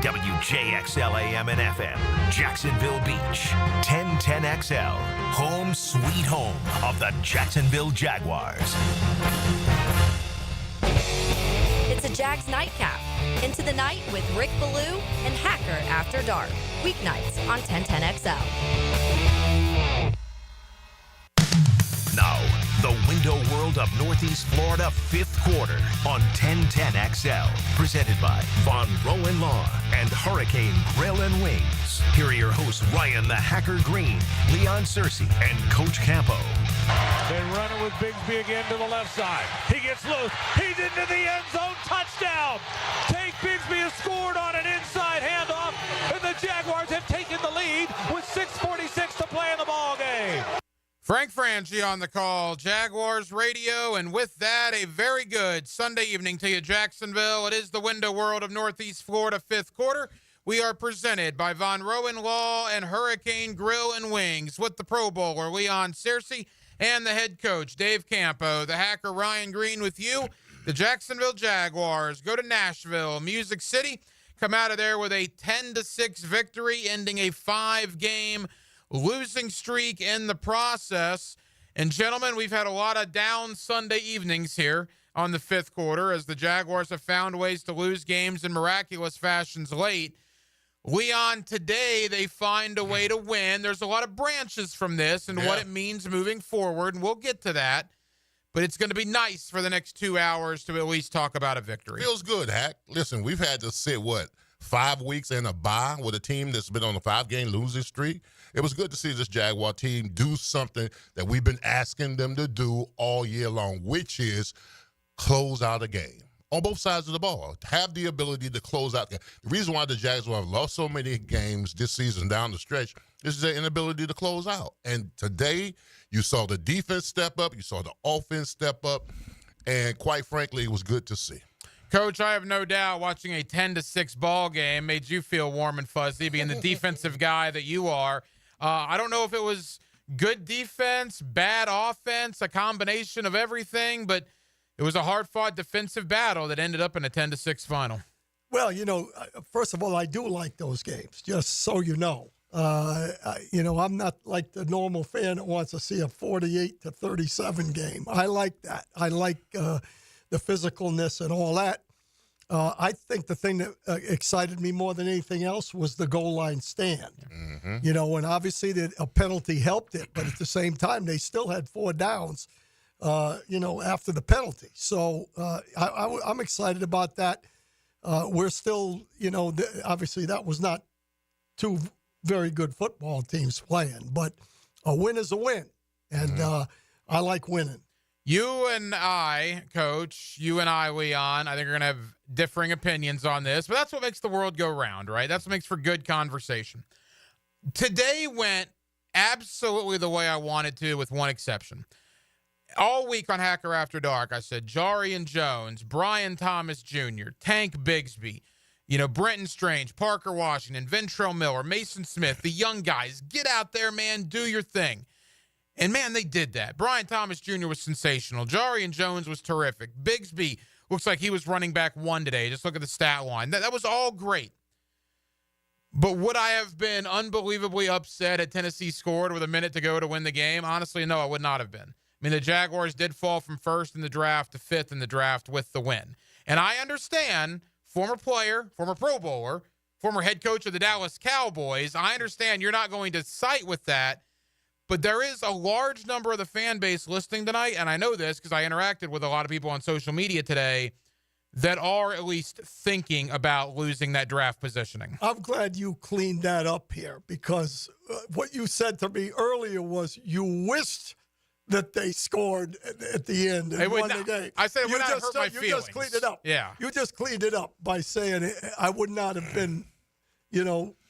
WJXL AM and FM, Jacksonville Beach, 1010XL, home sweet home of the Jacksonville Jaguars. It's a Jags nightcap. Into the night with Rick Ballou and Hacker After Dark. Weeknights on 1010XL. Now, the window world of Northeast Florida fifth quarter on 1010XL. Presented by Von Rowan Law and Hurricane Grill and Wings. Here are your hosts, Ryan the Hacker Green, Leon Searcy, and Coach Campo. They run it with Bigsby again to the left side. He gets loose. He's into the end zone. Touchdown. Tank Bigsby has scored on an inside handoff, and the Jaguars have taken the lead with 6:46 to play in the ball game. Frank Franchi on the call, Jaguars Radio, and with that, a very good Sunday evening to you, Jacksonville. It is the window world of Northeast Florida fifth quarter. We are presented by Von Rowan Law and Hurricane Grill and Wings with the Pro Bowler, Leon Searcy, and the head coach, Dave Campo. The Hacker, Ryan Green, with you. The Jacksonville Jaguars go to Nashville, Music City, come out of there with a 10-6 victory, ending a 5-game losing streak in the process. And, gentlemen, we've had a lot of down Sunday evenings here on the fifth quarter as the Jaguars have found ways to lose games in miraculous fashions late. Leon, today they find a way to win. There's a lot of branches from this and what it means moving forward, and we'll get to that. But it's going to be nice for the next 2 hours to at least talk about a victory. Feels good, Hack. Listen, we've had to sit, 5 weeks in a bye with a team that's been on a 5-game losing streak. It was good to see this Jaguar team do something that we've been asking them to do all year long, which is close out a game. On both sides of the ball, have the ability to close out. The reason why the Jaguars have lost so many games this season down the stretch is their inability to close out. And today, you saw the defense step up, you saw the offense step up, and quite frankly, it was good to see. Coach, I have no doubt watching a 10-6 ball game made you feel warm and fuzzy, being the defensive guy that you are. I don't know if it was good defense, bad offense, a combination of everything, but it was a hard-fought defensive battle that ended up in a 10-6 final. Well, first of all, I do like those games, just so you know. I'm not like the normal fan that wants to see a 48-37 game. I like that. I like the physicalness and all that. I think the thing that excited me more than anything else was the goal line stand. Mm-hmm. And obviously a penalty helped it, but at the same time, they still had 4 downs, after the penalty. So I'm excited about that. We're still, obviously that was not 2 very good football teams playing, but a win is a win, and I like winning. You and I, Coach, you and I, Leon, I think we're going to have differing opinions on this, but that's what makes the world go round, right? That's what makes for good conversation. Today went absolutely the way I wanted to, with one exception. All week on Hacker After Dark, I said Jarian Jones, Brian Thomas Jr., Tank Bigsby, Brenton Strange, Parker Washington, Ventrell Miller, Mason Smith, the young guys, get out there, man, do your thing. And, man, they did that. Brian Thomas Jr. was sensational. Jarian Jones was terrific. Bigsby looks like he was running back 1 today. Just look at the stat line. That was all great. But would I have been unbelievably upset had Tennessee scored with a minute to go to win the game? Honestly, no, I would not have been. I mean, the Jaguars did fall from 1st in the draft to 5th in the draft with the win. And I understand, former player, former Pro Bowler, former head coach of the Dallas Cowboys, I understand you're not going to side with that. But there is a large number of the fan base listening tonight, and I know this because I interacted with a lot of people on social media today, that are at least thinking about losing that draft positioning. I'm glad you cleaned that up here, because what you said to me earlier was you wished that they scored at the end and won the game. I said it would not hurt my feelings. You just cleaned it up. Yeah. You just cleaned it up by saying I would not have been,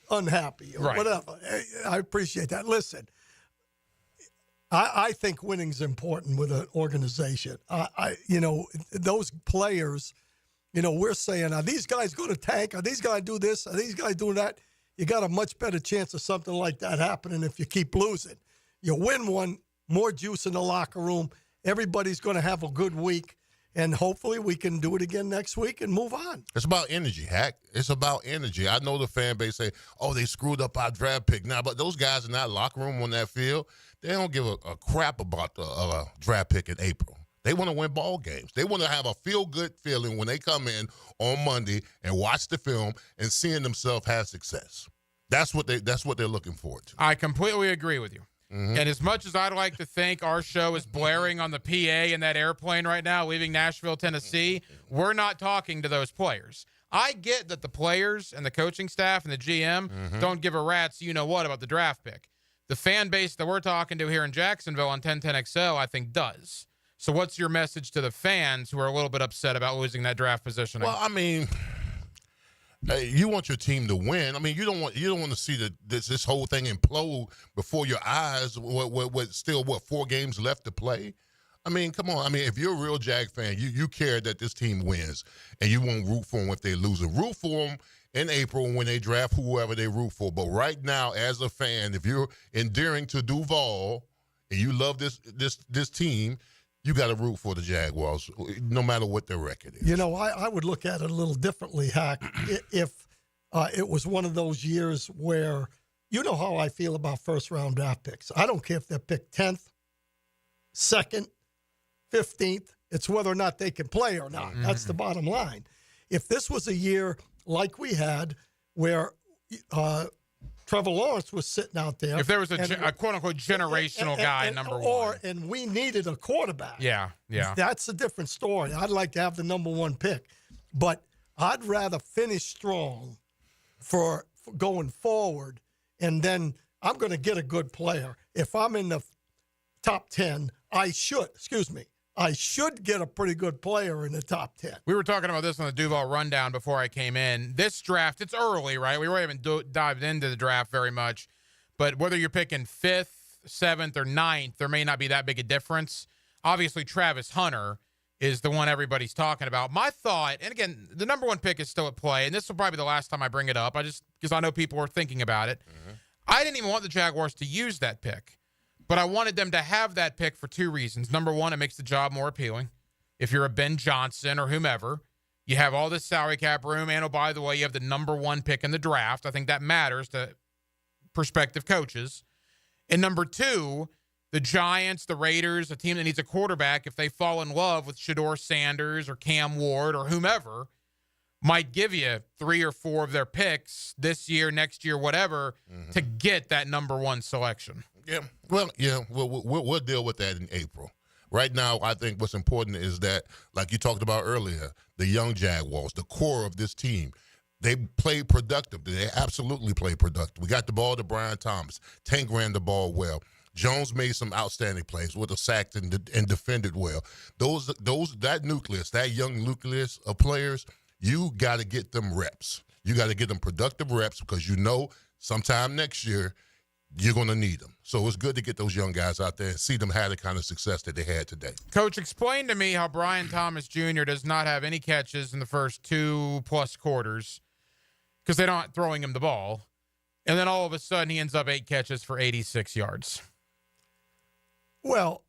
unhappy or whatever. I appreciate that. Listen, I think winning's important with an organization. Those players, we're saying, are these guys going to tank? Are these guys do this? Are these guys doing that? You got a much better chance of something like that happening if you keep losing. You win one, more juice in the locker room. Everybody's going to have a good week. and hopefully we can do it again next week and move on. It's about energy, Hack. It's about energy. I know the fan base say, oh, they screwed up our draft pick. Now, but those guys in that locker room on that field, they don't give a crap about the draft pick in April. They want to win ball games. They want to have a feel-good feeling when they come in on Monday and watch the film and seeing themselves have success. That's what they're looking forward to. I completely agree with you. Mm-hmm. And as much as I'd like to think our show is blaring on the PA in that airplane right now, leaving Nashville, Tennessee, we're not talking to those players. I get that the players and the coaching staff and the GM don't give a rat's you-know-what about the draft pick. The fan base that we're talking to here in Jacksonville on 1010XL, I think, does. So what's your message to the fans who are a little bit upset about losing that draft position? Well, I mean, you want your team to win. I mean, you don't want to see this whole thing implode before your eyes with still 4 games left to play. I mean, come on. I mean, if you're a real Jag fan, you care that this team wins, and you won't root for them if they lose. Root for them in April when they draft whoever they root for. But right now, as a fan, if you're endearing to Duval and you love this team, you got to root for the Jaguars, no matter what their record is. You know, I would look at it a little differently, Hack, if it was one of those years where, you know how I feel about first-round draft picks. I don't care if they're picked 10th, 2nd, 15th. It's whether or not they can play or not. That's the bottom line. If this was a year like we had where Trevor Lawrence was sitting out there. If there was a quote-unquote generational guy, number one. And we needed a quarterback. Yeah. That's a different story. I'd like to have the number 1 pick. But I'd rather finish strong for going forward, and then I'm going to get a good player. If I'm in the top 10, I should get a pretty good player in the top 10. We were talking about this on the Duval Rundown before I came in. This draft, it's early, right? We really haven't dived into the draft very much. But whether you're picking 5th, 7th, or 9th, there may not be that big a difference. Obviously, Travis Hunter is the one everybody's talking about. My thought, and again, the number 1 pick is still at play, and this will probably be the last time I bring it up, because I know people are thinking about it. I didn't even want the Jaguars to use that pick. But I wanted them to have that pick for 2 reasons. Number 1, it makes the job more appealing. If you're a Ben Johnson or whomever, you have all this salary cap room, and, oh, by the way, you have the number 1 pick in the draft. I think that matters to prospective coaches. And number 2, the Giants, the Raiders, a team that needs a quarterback, if they fall in love with Shedeur Sanders or Cam Ward or whomever, might give you 3 or 4 of their picks this year, next year, whatever, to get that number 1 selection. Yeah, well, we'll deal with that in April. Right now, I think what's important is that, like you talked about earlier, the young Jaguars, the core of this team, they play productive. They absolutely play productive. We got the ball to Brian Thomas. Tank ran the ball well. Jones made some outstanding plays with a sack and defended well. That nucleus, that young nucleus of players, you got to get them reps. You got to get them productive reps because you know sometime next year you're going to need them. So it's good to get those young guys out there and see them have the kind of success that they had today. Coach, explain to me how Brian Thomas Jr. does not have any catches in the first 2+ quarters because they're not throwing him the ball. And then all of a sudden he ends up 8 catches for 86 yards. Well,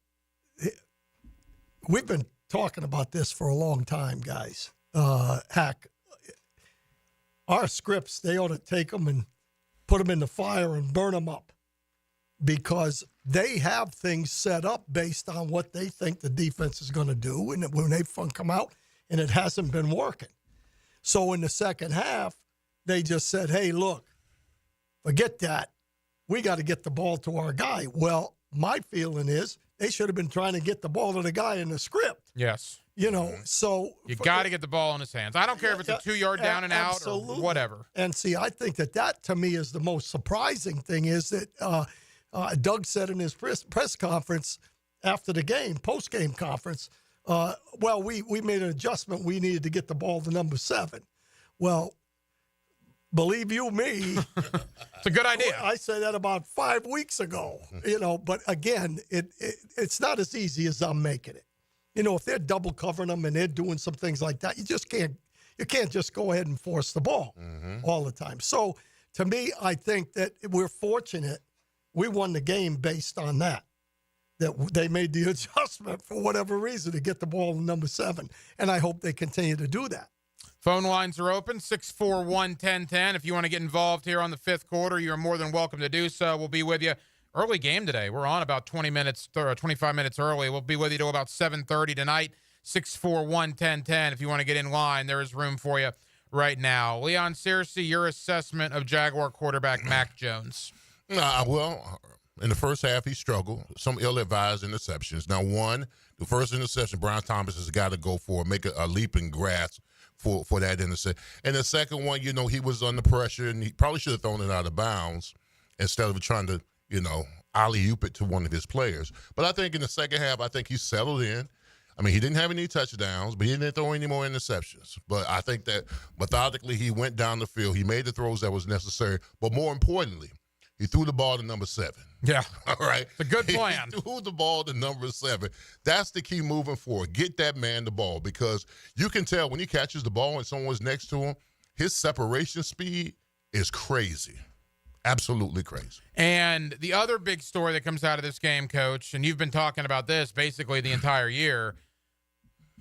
we've been talking about this for a long time, guys. Hack, our scripts, they ought to take them and put them in the fire and burn them up because they have things set up based on what they think the defense is going to do and when they come out, and it hasn't been working. So in the second half, they just said, hey, look, forget that. We got to get the ball to our guy. Well, my feeling is they should have been trying to get the ball to the guy in the script. Yes. You know, so you got to get the ball in his hands. I don't care if it's a 2-yard down and out or whatever. And see, I think that to me is the most surprising thing is that Doug said in his press conference after the game, post-game conference, well, we made an adjustment. We needed to get the ball to number 7. Well, believe you me, it's a good idea. I said that about 5 weeks ago, you know, but again, it's not as easy as I'm making it. You know, if they're double covering them and they're doing some things like that, you can't just go ahead and force the ball all the time. So to me, I think that we're fortunate we won the game based on that. that they made the adjustment for whatever reason to get the ball to number 7. And I hope they continue to do that. Phone lines are open, 641-1010. If you want to get involved here on the fifth quarter, you're more than welcome to do so. We'll be with you. Early game today. We're on about 20 minutes or 25 minutes early. We'll be with you till about 7:30 tonight, 641-1010. If you want to get in line, there is room for you right now. Leon Searcy, your assessment of Jaguar quarterback Mac Jones. Well, in the first half, he struggled. Some ill-advised interceptions. Now, the first interception, Brian Thomas has got to go for, make a leap and grasp for that interception. And the second one, he was under pressure, and he probably should have thrown it out of bounds instead of trying to, alley-oop it to one of his players. But I think in the second half, I think he settled in. I mean, he didn't have any touchdowns, but he didn't throw any more interceptions. But I think that methodically he went down the field. He made the throws that was necessary. But more importantly, he threw the ball to number 7. Yeah. All right. It's a good plan. He threw the ball to number 7. That's the key moving forward. Get that man the ball, because you can tell when he catches the ball and someone's next to him, his separation speed is crazy. Absolutely crazy. And the other big story that comes out of this game, Coach, and you've been talking about this basically the entire year,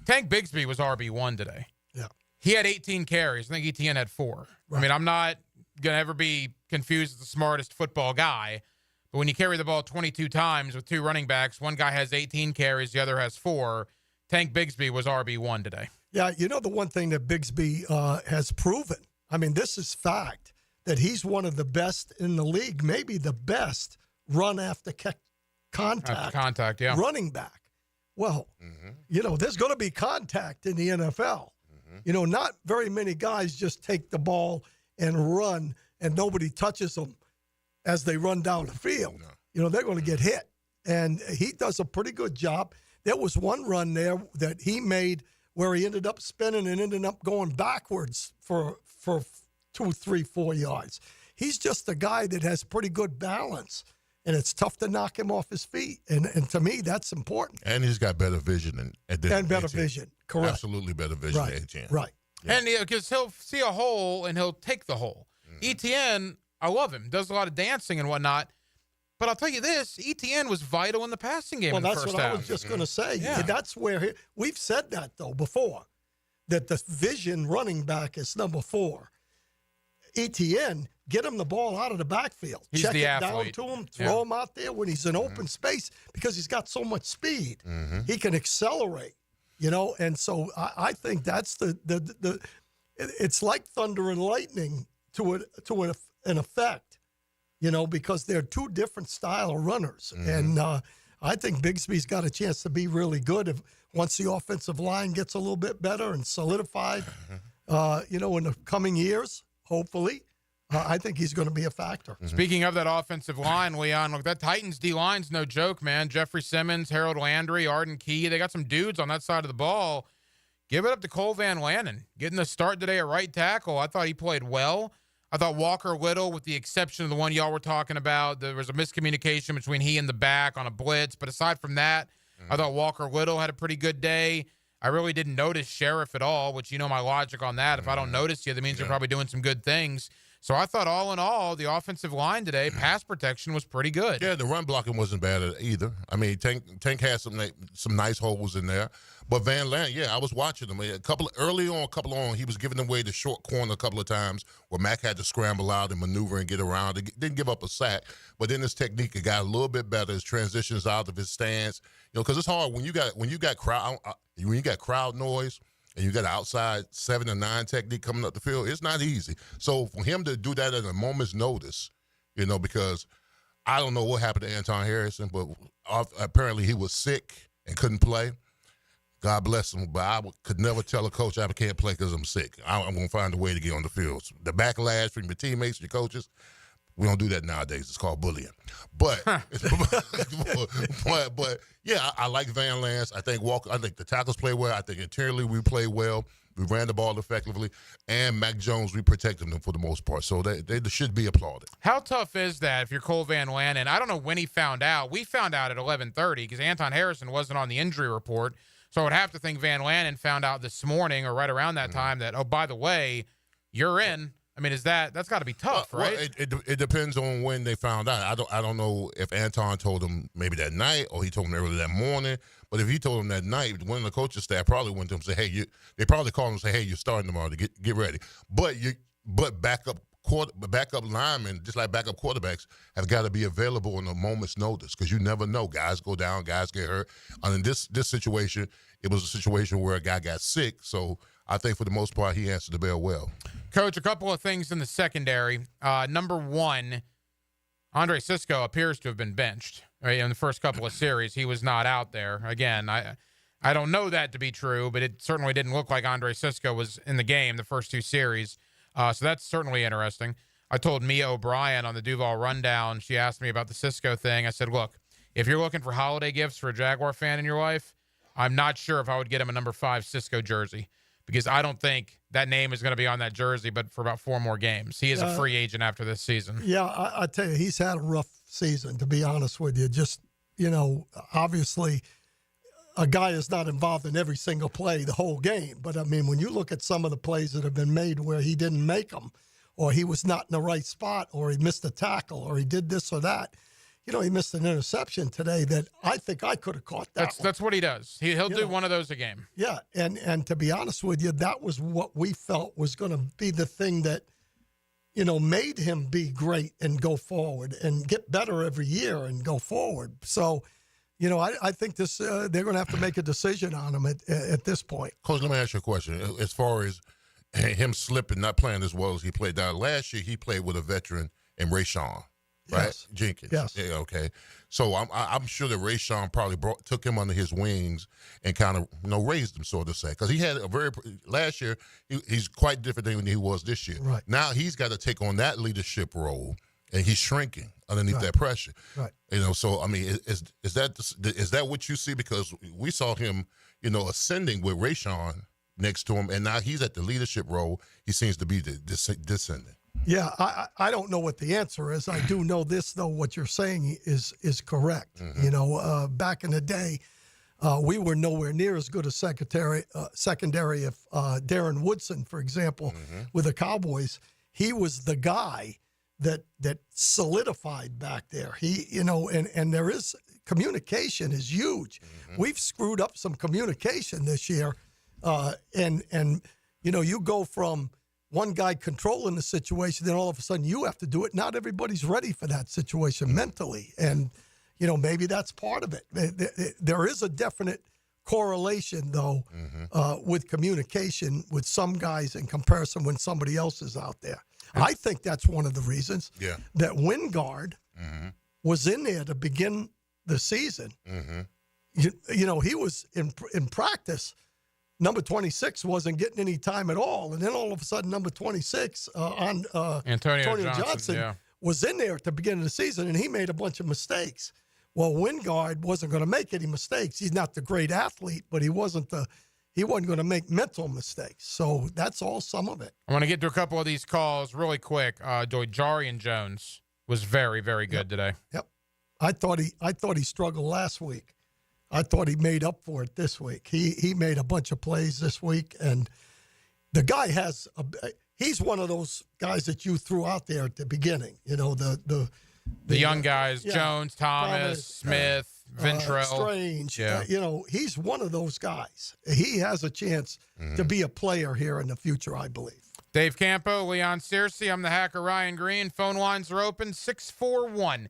Tank Bigsby was RB1 today. Yeah. He had 18 carries. I think ETN had 4. Right. I mean, I'm not going to ever be confused as the smartest football guy, but when you carry the ball 22 times with 2 running backs, one guy has 18 carries, the other has 4. Tank Bigsby was RB1 today. Yeah, the one thing that Bigsby has proven, I mean, this is fact, that he's one of the best in the league, maybe the best run after contact yeah. running back. Well, there's going to be contact in the NFL. Not very many guys just take the ball and run and nobody touches them as they run down the field. No. They're going to get hit. And he does a pretty good job. There was one run there that he made where he ended up spinning and ended up going backwards for 2, 3, 4 yards. He's just a guy that has pretty good balance, and it's tough to knock him off his feet. And to me, that's important. And he's got better vision and better vision. Correct. Absolutely better vision right. than Etienne. Right. Yeah. And because he'll see a hole and he'll take the hole. Etienne, I love him. Does a lot of dancing and whatnot. But I'll tell you this, Etienne was vital in the passing game in the first half. Well, that's what I was just going to say. Yeah. That's where we've said that, though, before, that the vision running back is number 4. Etienne, get him the ball out of the backfield. He's Check the it athlete. down to him, throw him out there when he's in open space, because he's got so much speed. He can accelerate, and so I think that's the it's like thunder and lightning to an effect, because they're 2 different style of runners. And I think Bigsby's got a chance to be really good once the offensive line gets a little bit better and solidified, in the coming years. Hopefully, I think he's going to be a factor. Speaking of that offensive line, Leon, look, that Titans D-line's no joke, man. Jeffrey Simmons, Harold Landry, Arden Key, they got some dudes on that side of the ball. Give it up to Cole Van Lannon. Getting the start today at right tackle, I thought he played well. I thought Walker Little, with the exception of the one y'all were talking about, there was a miscommunication between he and the back on a blitz. But aside from that, I thought Walker Little had a pretty good day. I really didn't notice Sheriff at all, which my logic on that. If I don't notice you, that means you're probably doing some good things. So I thought all in all, the offensive line today, pass protection was pretty good. Yeah, the run blocking wasn't bad either. I mean, Tank had some nice holes in there. But Van Lannon, I was watching him. A couple on, he was giving away the short corner a couple of times where Mac had to scramble out and maneuver and get around. He didn't give up a sack, but then his technique got a little bit better. His transitions out of his stance, because it's hard when you got crowd noise and you got an outside 7 or 9 technique coming up the field. It's not easy. So for him to do that at a moment's notice, because I don't know what happened to Anton Harrison, but apparently he was sick and couldn't play. God bless him, but I could never tell a coach I can't play because I'm sick. I'm going to find a way to get on the field. The backlash from your teammates, your coaches, we don't do that nowadays. It's called bullying. But, I like Van Lance. I think the tackles play well. I think interiorly we play well. We ran the ball effectively. And Mac Jones, we protected them for the most part. So they should be applauded. How tough is that if you're Cole Van Lannon? I don't know when he found out. We found out at 11:30 because Anton Harrison wasn't on the injury report. So I would have to think Van Lannon found out this morning or right around that time that, oh, by the way, you're in. I mean, that's got to be tough, right? Well, it depends on when they found out. I don't know if Anton told him maybe that night or he told him early that morning. But if he told him that night, one of the coaching staff probably went to him and said, "Hey, they probably called him and say, hey, you're starting tomorrow to get ready." But backup linemen, just like backup quarterbacks, have got to be available on a moment's notice because you never know. Guys go down, guys get hurt. And in this situation, it was a situation where a guy got sick. So I think for the most part, he answered the bell well. Coach, a couple of things in the secondary. Number one, Andre Sisco appears to have been benched. Right, in the first couple of series, he was not out there. Again, I don't know that to be true, but it certainly didn't look like Andre Sisco was in the game the first two series. So that's certainly interesting. I told Mia O'Brien on the Duval Rundown, she asked me about the Sisco thing. I said, look, if you're looking for holiday gifts for a Jaguar fan in your life, I'm not sure if I would get him a number 5 Sisco jersey because I don't think that name is going to be on that jersey, but for about 4 more games. He is a free agent after this season. Yeah, I tell you, he's had a rough season, to be honest with you. Just, obviously a guy is not involved in every single play the whole game. But, I mean, when you look at some of the plays that have been made where he didn't make them or he was not in the right spot or he missed a tackle or he did this or that, he missed an interception today that I think I could have caught that. That's what he does. He'll do one of those a game. Yeah, and to be honest with you, that was what we felt was going to be the thing that, made him be great and go forward and get better every year and go forward. So, I think this they're going to have to make a decision on him at this point. Coach, let me ask you a question. As far as him slipping, not playing as well as he played down last year, he played with a veteran in Rayshawn. Right, yes. Jenkins. Yes. Yeah, okay. So I'm sure that Rayshawn probably took him under his wings and kind of raised him, so to say, because he had last year he's quite different than he was this year. Right. Now he's got to take on that leadership role, and he's shrinking underneath that pressure. Right. So I mean, is that what you see? Because we saw him, ascending with Rayshawn next to him, and now he's at the leadership role. He seems to be descending. Yeah, I don't know what the answer is. I do know this, though. What you're saying is correct. Mm-hmm. Back in the day, we were nowhere near as good a secondary if Darren Woodson, for example, mm-hmm. with the Cowboys, he was the guy that solidified back there. He, and there is communication is huge. Mm-hmm. We've screwed up some communication this year, and you go from one guy controlling the situation, then all of a sudden you have to do it. Not everybody's ready for that situation mentally. And, maybe that's part of it. There is a definite correlation, though, mm-hmm. With communication with some guys in comparison when somebody else is out there. I think that's one of the reasons that Wingard mm-hmm. was in there to begin the season. Mm-hmm. He was in practice. Number 26 wasn't getting any time at all. And then all of a sudden, number 26 Antonio Johnson was in there at the beginning of the season, and he made a bunch of mistakes. Well, Wingard wasn't going to make any mistakes. He's not the great athlete, but he wasn't going to make mental mistakes. So that's all some of it. I want to get to a couple of these calls really quick. Jarian Jones was very, very good today. Yep. I thought he struggled last week. I thought he made up for it this week. He made a bunch of plays this week, and the guy he's one of those guys that you threw out there at the beginning. The young guys, Jones, Thomas, Smith, Ventrell. Strange. Yeah. He's one of those guys. He has a chance to be a player here in the future, I believe. Dave Campo, Leon Searcy, I'm the hacker Ryan Green. Phone lines are open, 641-1010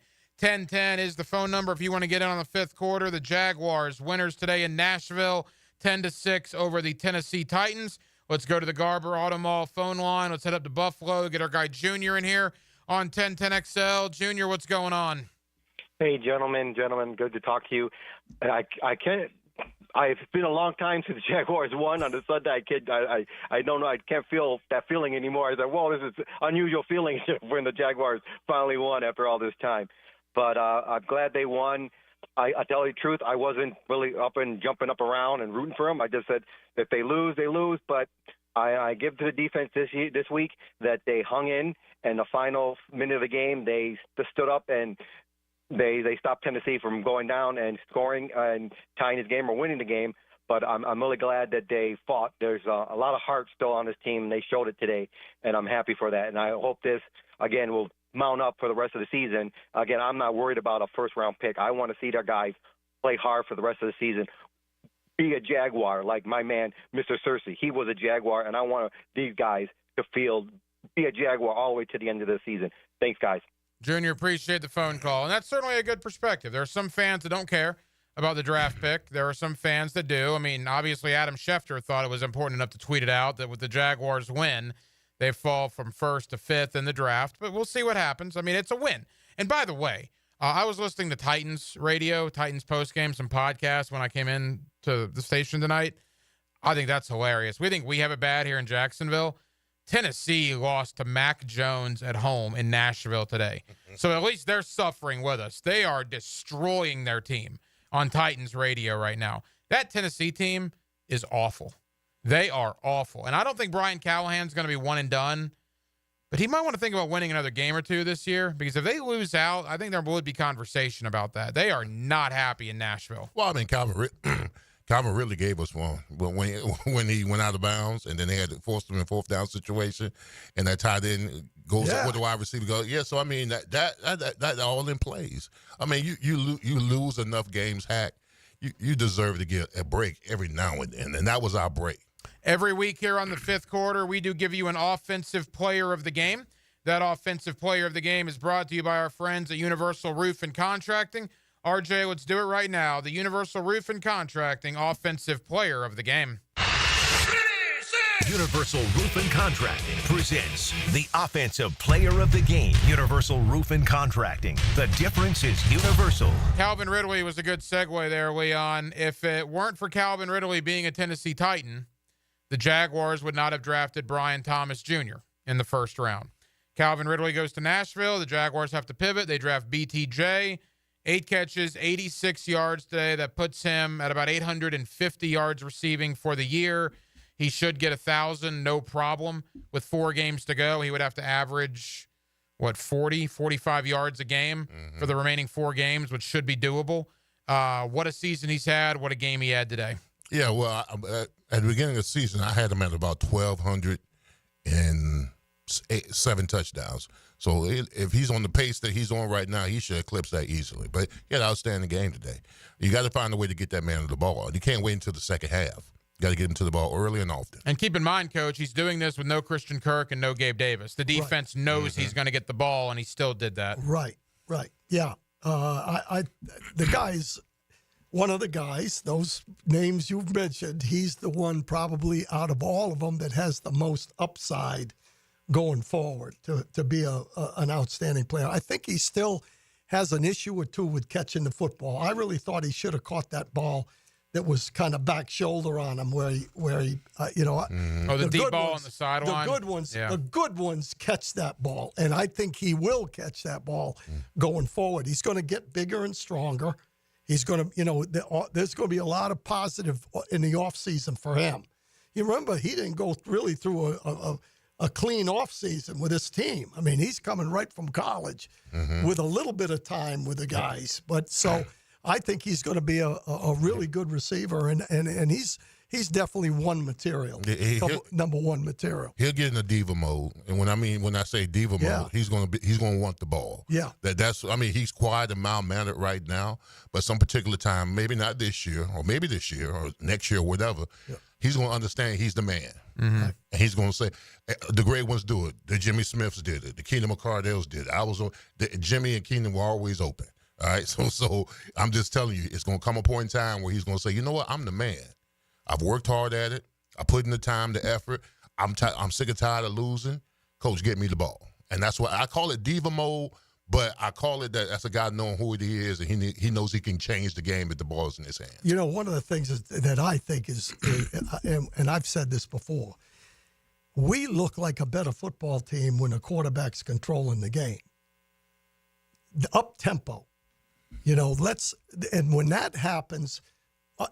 is the phone number if you want to get in on the fifth quarter. The Jaguars winners today in Nashville, 10-6 over the Tennessee Titans. Let's go to the Garber Auto Mall phone line. Let's head up to Buffalo, get our guy Junior in here on 1010XL. Junior, what's going on? Hey, gentlemen, good to talk to you. It's been a long time since the Jaguars won on the Sunday. I don't know. I can't feel that feeling anymore. I said, well, this is unusual feeling when the Jaguars finally won after all this time. But I'm glad they won. I tell you the truth, I wasn't really up and jumping up around and rooting for them. I just said if they lose, they lose. But I give to the defense this week that they hung in, and the final minute of the game, they stood up and they stopped Tennessee from going down and scoring and tying his game or winning the game. But I'm really glad that they fought. There's a lot of heart still on this team, and they showed it today, and I'm happy for that. And I hope this, again, will mount up for the rest of the season. Again, I'm not worried about a first-round pick. I want to see their guys play hard for the rest of the season. Be a Jaguar like my man, Mr. Cersei. He was a Jaguar, and I want these guys to be a Jaguar all the way to the end of the season. Thanks, guys. Junior, appreciate the phone call. And that's certainly a good perspective. There are some fans that don't care about the draft pick. There are some fans that do. I mean, obviously, Adam Schefter thought it was important enough to tweet it out that with the Jaguars win, they fall from 1st to 5th in the draft. But we'll see what happens. I mean, it's a win. And by the way, I was listening to Titans radio, Titans postgame, some podcasts when I came in to the station tonight. I think that's hilarious. We think we have it bad here in Jacksonville. Tennessee lost to Mac Jones at home in Nashville today. So at least they're suffering with us. They are destroying their team on Titans radio right now. That Tennessee team is awful. They are awful. And I don't think Brian Callahan's going to be one and done, but he might want to think about winning another game or two this year, because if they lose out, I think there would be conversation about that. They are not happy in Nashville. Well, I mean, Calvin really gave us one, but when he went out of bounds, and then they had to force him in 4th down situation, and that tight end goes up with the wide receiver. So I mean that all in plays. I mean, you lose enough games, Hack. You deserve to get a break every now and then, and that was our break. Every week here on the 5th quarter, we do give you an offensive player of the game. That offensive player of the game is brought to you by our friends at Universal Roof and Contracting. RJ, let's do it right now. The Universal Roof and Contracting offensive player of the game. Universal Roof and Contracting presents the offensive player of the game. Universal Roof and Contracting. The difference is universal. Calvin Ridley was a good segue there, Leon. If it weren't for Calvin Ridley being a Tennessee Titan, the Jaguars would not have drafted Brian Thomas Jr. in the 1st round. Calvin Ridley goes to Nashville. The Jaguars have to pivot. They draft BTJ. 8 catches, 86 yards today. That puts him at about 850 yards receiving for the year. He should get 1,000, no problem. With 4 games to go, he would have to average, 45 yards a game for the remaining 4 games, which should be doable. What a season he's had. What a game he had today. Yeah, well, at the beginning of the season, I had him at about 1,207 touchdowns. So if he's on the pace that he's on right now, he should eclipse that easily. But he had an outstanding game today. You got to find a way to get that man the ball. You can't wait until the second half. You got to get him to the ball early and often. And keep in mind, Coach, he's doing this with no Christian Kirk and no Gabe Davis. The defense knows he's going to get the ball, and he still did that. Right. Yeah. The guys, one of the guys, those names you've mentioned, he's the one probably out of all of them that has the most upside going forward to be an outstanding player. I think he still has an issue or two with catching the football. I really thought he should have caught that ball that was kind of back shoulder on him where he the deep ball on the sideline. The good ones catch that ball, and I think he will catch that ball going forward. He's going to get bigger and stronger. He's going to, there's going to be a lot of positive in the offseason for him. You remember, he didn't go really through a clean offseason with his team. I mean, he's coming right from college with a little bit of time with the guys. But so I think he's going to be a really good receiver, and he's definitely one material, number one material. He'll get in a diva mode, and when I say diva mode, he's going to want the ball. Yeah, he's quiet and mild mannered right now, but some particular time, maybe not this year, or maybe this year, or next year, or whatever. Yeah. He's going to understand he's the man. And he's going to say, the great ones do it. The Jimmy Smiths did it. The Keenan McCardell's did it. Jimmy and Keenan were always open. All right, so I'm just telling you, it's going to come a point in time where he's going to say, you know what, I'm the man. I've worked hard at it. I put in the time, the effort. I'm sick and tired of losing. Coach, get me the ball. And that's why I call it diva mode, but I call it that's a guy knowing who he is, and he knows he can change the game if the ball's in his hands. You know, one of the things that I think is and I've said this before, we look like a better football team when the quarterback's controlling the game. The up-tempo. And when that happens,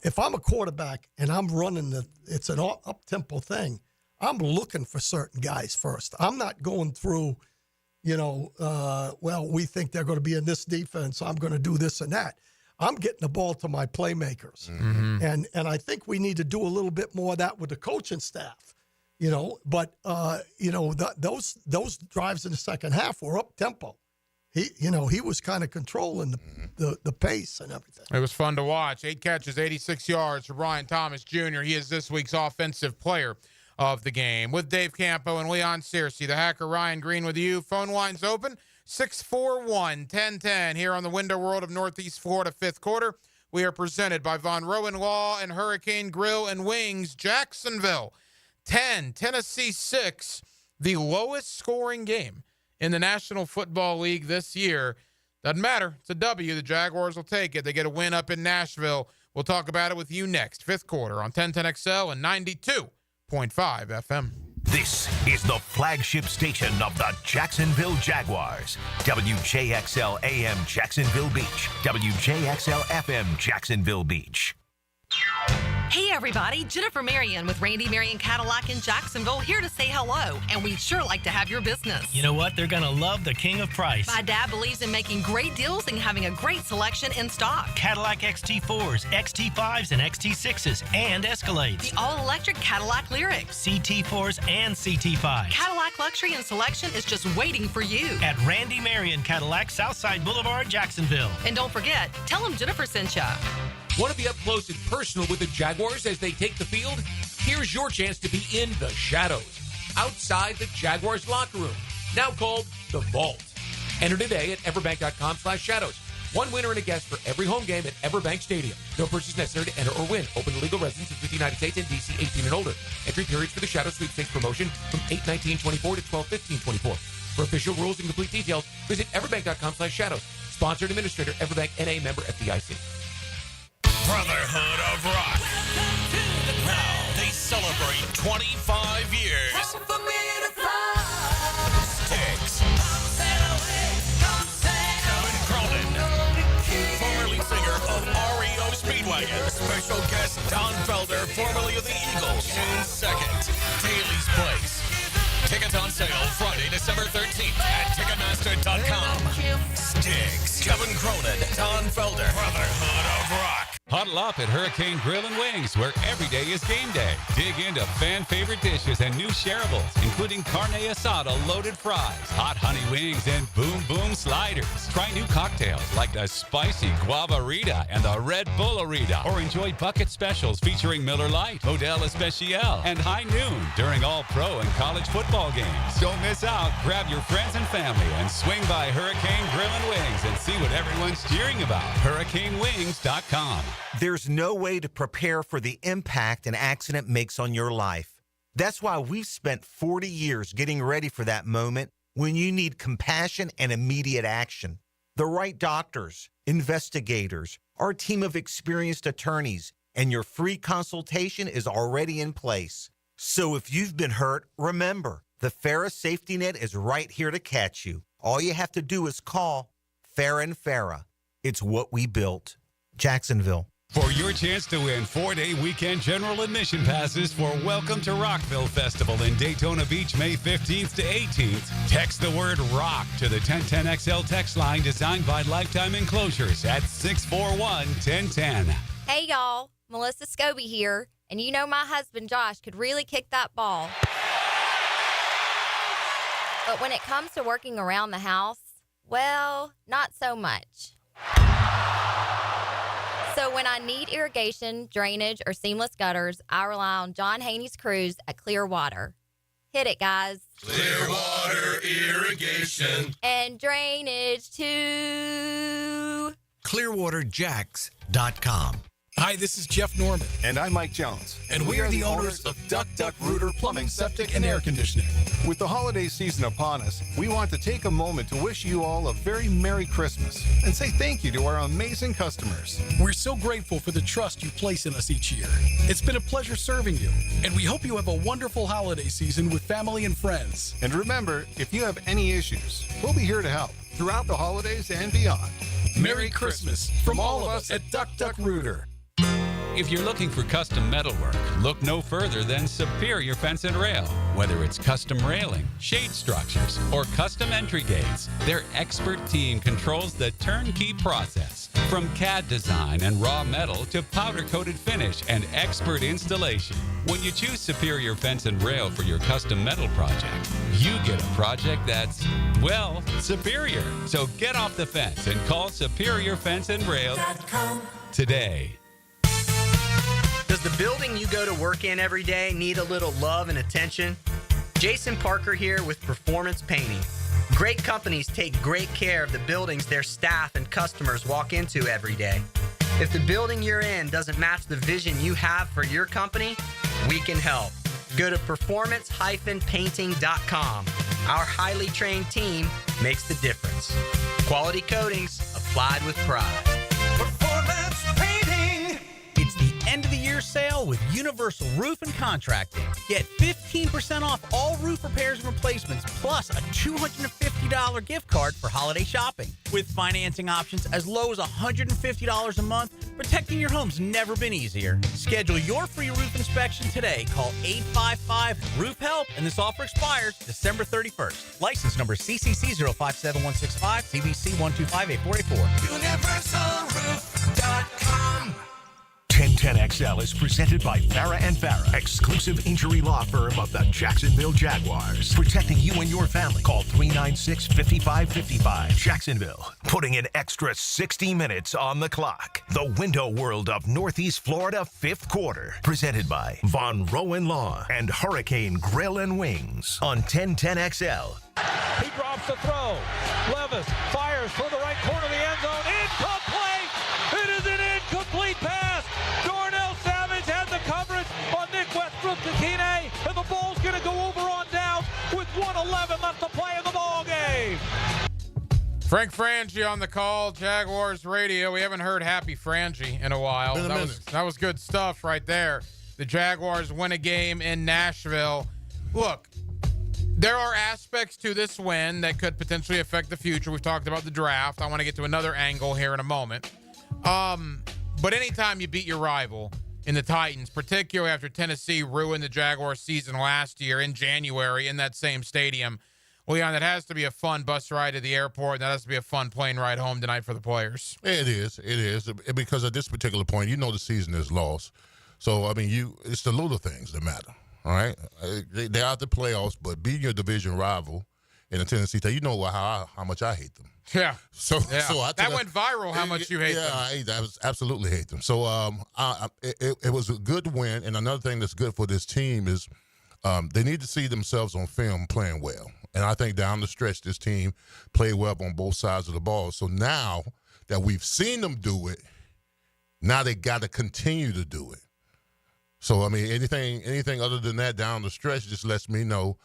if I'm a quarterback and I'm running it's an up-tempo thing, I'm looking for certain guys first. I'm not going through, we think they're going to be in this defense, so I'm going to do this and that. I'm getting the ball to my playmakers. And I think we need to do a little bit more of that with the coaching staff. But those drives in the second half were up tempo. He was kind of controlling the pace and everything. It was fun to watch. 8 catches, 86 yards for Brian Thomas Jr. He is this week's offensive player of the game. With Dave Campo and Leon Searcy, the hacker Ryan Green with you. Phone lines open, 641-1010 here on the Window World of Northeast Florida, fifth quarter. We are presented by Von Rowan Law and Hurricane Grill and Wings. Jacksonville 10, Tennessee 6, the lowest scoring game in the National Football League this year. Doesn't matter. It's a W. The Jaguars will take it. They get a win up in Nashville. We'll talk about it with you next. Fifth quarter on 1010XL and 92.5 FM. This is the flagship station of the Jacksonville Jaguars. WJXL AM Jacksonville Beach. WJXL FM Jacksonville Beach. Hey everybody, Jennifer Marion with Randy Marion Cadillac in Jacksonville here to say hello, and we'd sure like to have your business. You know what? They're going to love the king of price. My dad believes in making great deals and having a great selection in stock. Cadillac XT4s, XT5s, and XT6s, and Escalades. The all-electric Cadillac Lyrics. CT4s and CT5s. Cadillac luxury and selection is just waiting for you. At Randy Marion Cadillac, Southside Boulevard, Jacksonville. And don't forget, tell them Jennifer sent ya. Want to be up close and personal with the Jaguars as they take the field? Here's your chance to be in the shadows, outside the Jaguars locker room, now called the Vault. Enter today at everbank.com/shadows. One winner and a guest for every home game at Everbank Stadium. No purchase necessary to enter or win. Open to legal residents of the United States and D.C. 18 and older. Entry periods for the Shadow Sweepstakes promotion from 8/19/24 to 12/15/24. For official rules and complete details, visit everbank.com/shadows. Sponsored administrator, Everbank N.A. member FDIC. Brotherhood of Rock. Now they celebrate 25 years. Sticks. Kevin Cronin, formerly singer of REO Speedwagon. Special guest Don Felder, formerly of the Eagles. June 2nd, Daly's Place. Tickets on sale Friday, December 13th at Ticketmaster.com. Sticks. Kevin Cronin, Don Felder. Brotherhood of Rock. Huddle up at Hurricane Grill and Wings, where every day is game day. Dig into fan-favorite dishes and new shareables, including carne asada loaded fries, hot honey wings, and boom boom sliders. Try new cocktails like the spicy Guavarita and the Red Bullarita, or enjoy bucket specials featuring Miller Lite, Modelo Especial, and High Noon during all pro and college football games. Don't miss out. Grab your friends and family and swing by Hurricane Grill and Wings and see what everyone's cheering about. HurricaneWings.com. There's no way to prepare for the impact an accident makes on your life. That's why we've spent 40 years getting ready for that moment when you need compassion and immediate action. The right doctors, investigators, our team of experienced attorneys, and your free consultation is already in place. So if you've been hurt, remember, the Farah Safety Net is right here to catch you. All you have to do is call Farah & Farah. It's what we built. Jacksonville. For your chance to win 4-day weekend general admission passes for Welcome to Rockville Festival in Daytona Beach, May 15th to 18th, text the word ROCK to the 1010XL text line designed by Lifetime Enclosures at 641-1010. Hey, y'all. Melissa Scobie here. And you know my husband, Josh, could really kick that ball. But when it comes to working around the house, well, not so much. So when I need irrigation, drainage, or seamless gutters, I rely on John Haney's crews at Clearwater. Hit it, guys. Clearwater Irrigation. And drainage, too. ClearwaterJacks.com. Hi, this is Jeff Norman. And I'm Mike Jones. And we are the owners of Duck Rooter Plumbing, Septic, and Air Conditioning. With the holiday season upon us, we want to take a moment to wish you all a very Merry Christmas and say thank you to our amazing customers. We're so grateful for the trust you place in us each year. It's been a pleasure serving you, and we hope you have a wonderful holiday season with family and friends. And remember, if you have any issues, we'll be here to help throughout the holidays and beyond. Merry Christmas from all of us at Duck Rooter. If you're looking for custom metalwork, look no further than Superior Fence and Rail. Whether it's custom railing, shade structures, or custom entry gates, their expert team controls the turnkey process. From CAD design and raw metal to powder-coated finish and expert installation. When you choose Superior Fence and Rail for your custom metal project, you get a project that's, well, superior. So get off the fence and call Superior Fence and Rail today. Does the building you go to work in every day need a little love and attention? Jason Parker here with Performance Painting. Great companies take great care of the buildings their staff and customers walk into every day. If the building you're in doesn't match the vision you have for your company, we can help. Go to performance-painting.com. Our highly trained team makes the difference. Quality coatings applied with pride. Performance Painting. It's the end of the year sale with Universal Roof and Contracting. Get 15% off all roof repairs and replacements, plus a $250 gift card for holiday shopping. With financing options as low as $150 a month, protecting your home's never been easier. Schedule your free roof inspection today. Call 855-ROOF-HELP, and this offer expires December 31st. License number CCC 057165, CBC 1258484. UniversalRoof.com. 1010XL is presented by Farah and Farah, exclusive injury law firm of the Jacksonville Jaguars. Protecting you and your family. Call 396-5555. Jacksonville, putting an extra 60 minutes on the clock. The window world of Northeast Florida, fifth quarter. Presented by Von Rowan Law and Hurricane Grill and Wings on 1010XL. He drops the throw. Levis fires for the right corner of the end zone. Incomplete! It is an incomplete pass. Darnell Savage had the coverage on Nick Westbrook-Akine, and the ball's going to go over on down with 1:11 left to play in the ball game. Frank Frangie on the call, Jaguars Radio. We haven't heard Happy Frangie in a while. That was good stuff right there. The Jaguars win a game in Nashville. Look, there are aspects to this win that could potentially affect the future. We've talked about the draft. I want to get to another angle here in a moment. But anytime you beat your rival in the Titans, particularly after Tennessee ruined the Jaguars season last year in January in that same stadium, Leon, that has to be a fun bus ride to the airport, and that has to be a fun plane ride home tonight for the players. It is. Because at this particular point, you know the season is lost. So, I mean, it's the little things that matter, all right? They're out the playoffs, but beating your division rival in the Tennessee, you know how much I hate them. Yeah. So that went viral. How much you hate them? Yeah, I absolutely hate them. So it was a good win, and another thing that's good for this team is they need to see themselves on film playing well. And I think down the stretch, this team played well on both sides of the ball. So now that we've seen them do it, now they got to continue to do it. So I mean, anything other than that down the stretch just lets me know.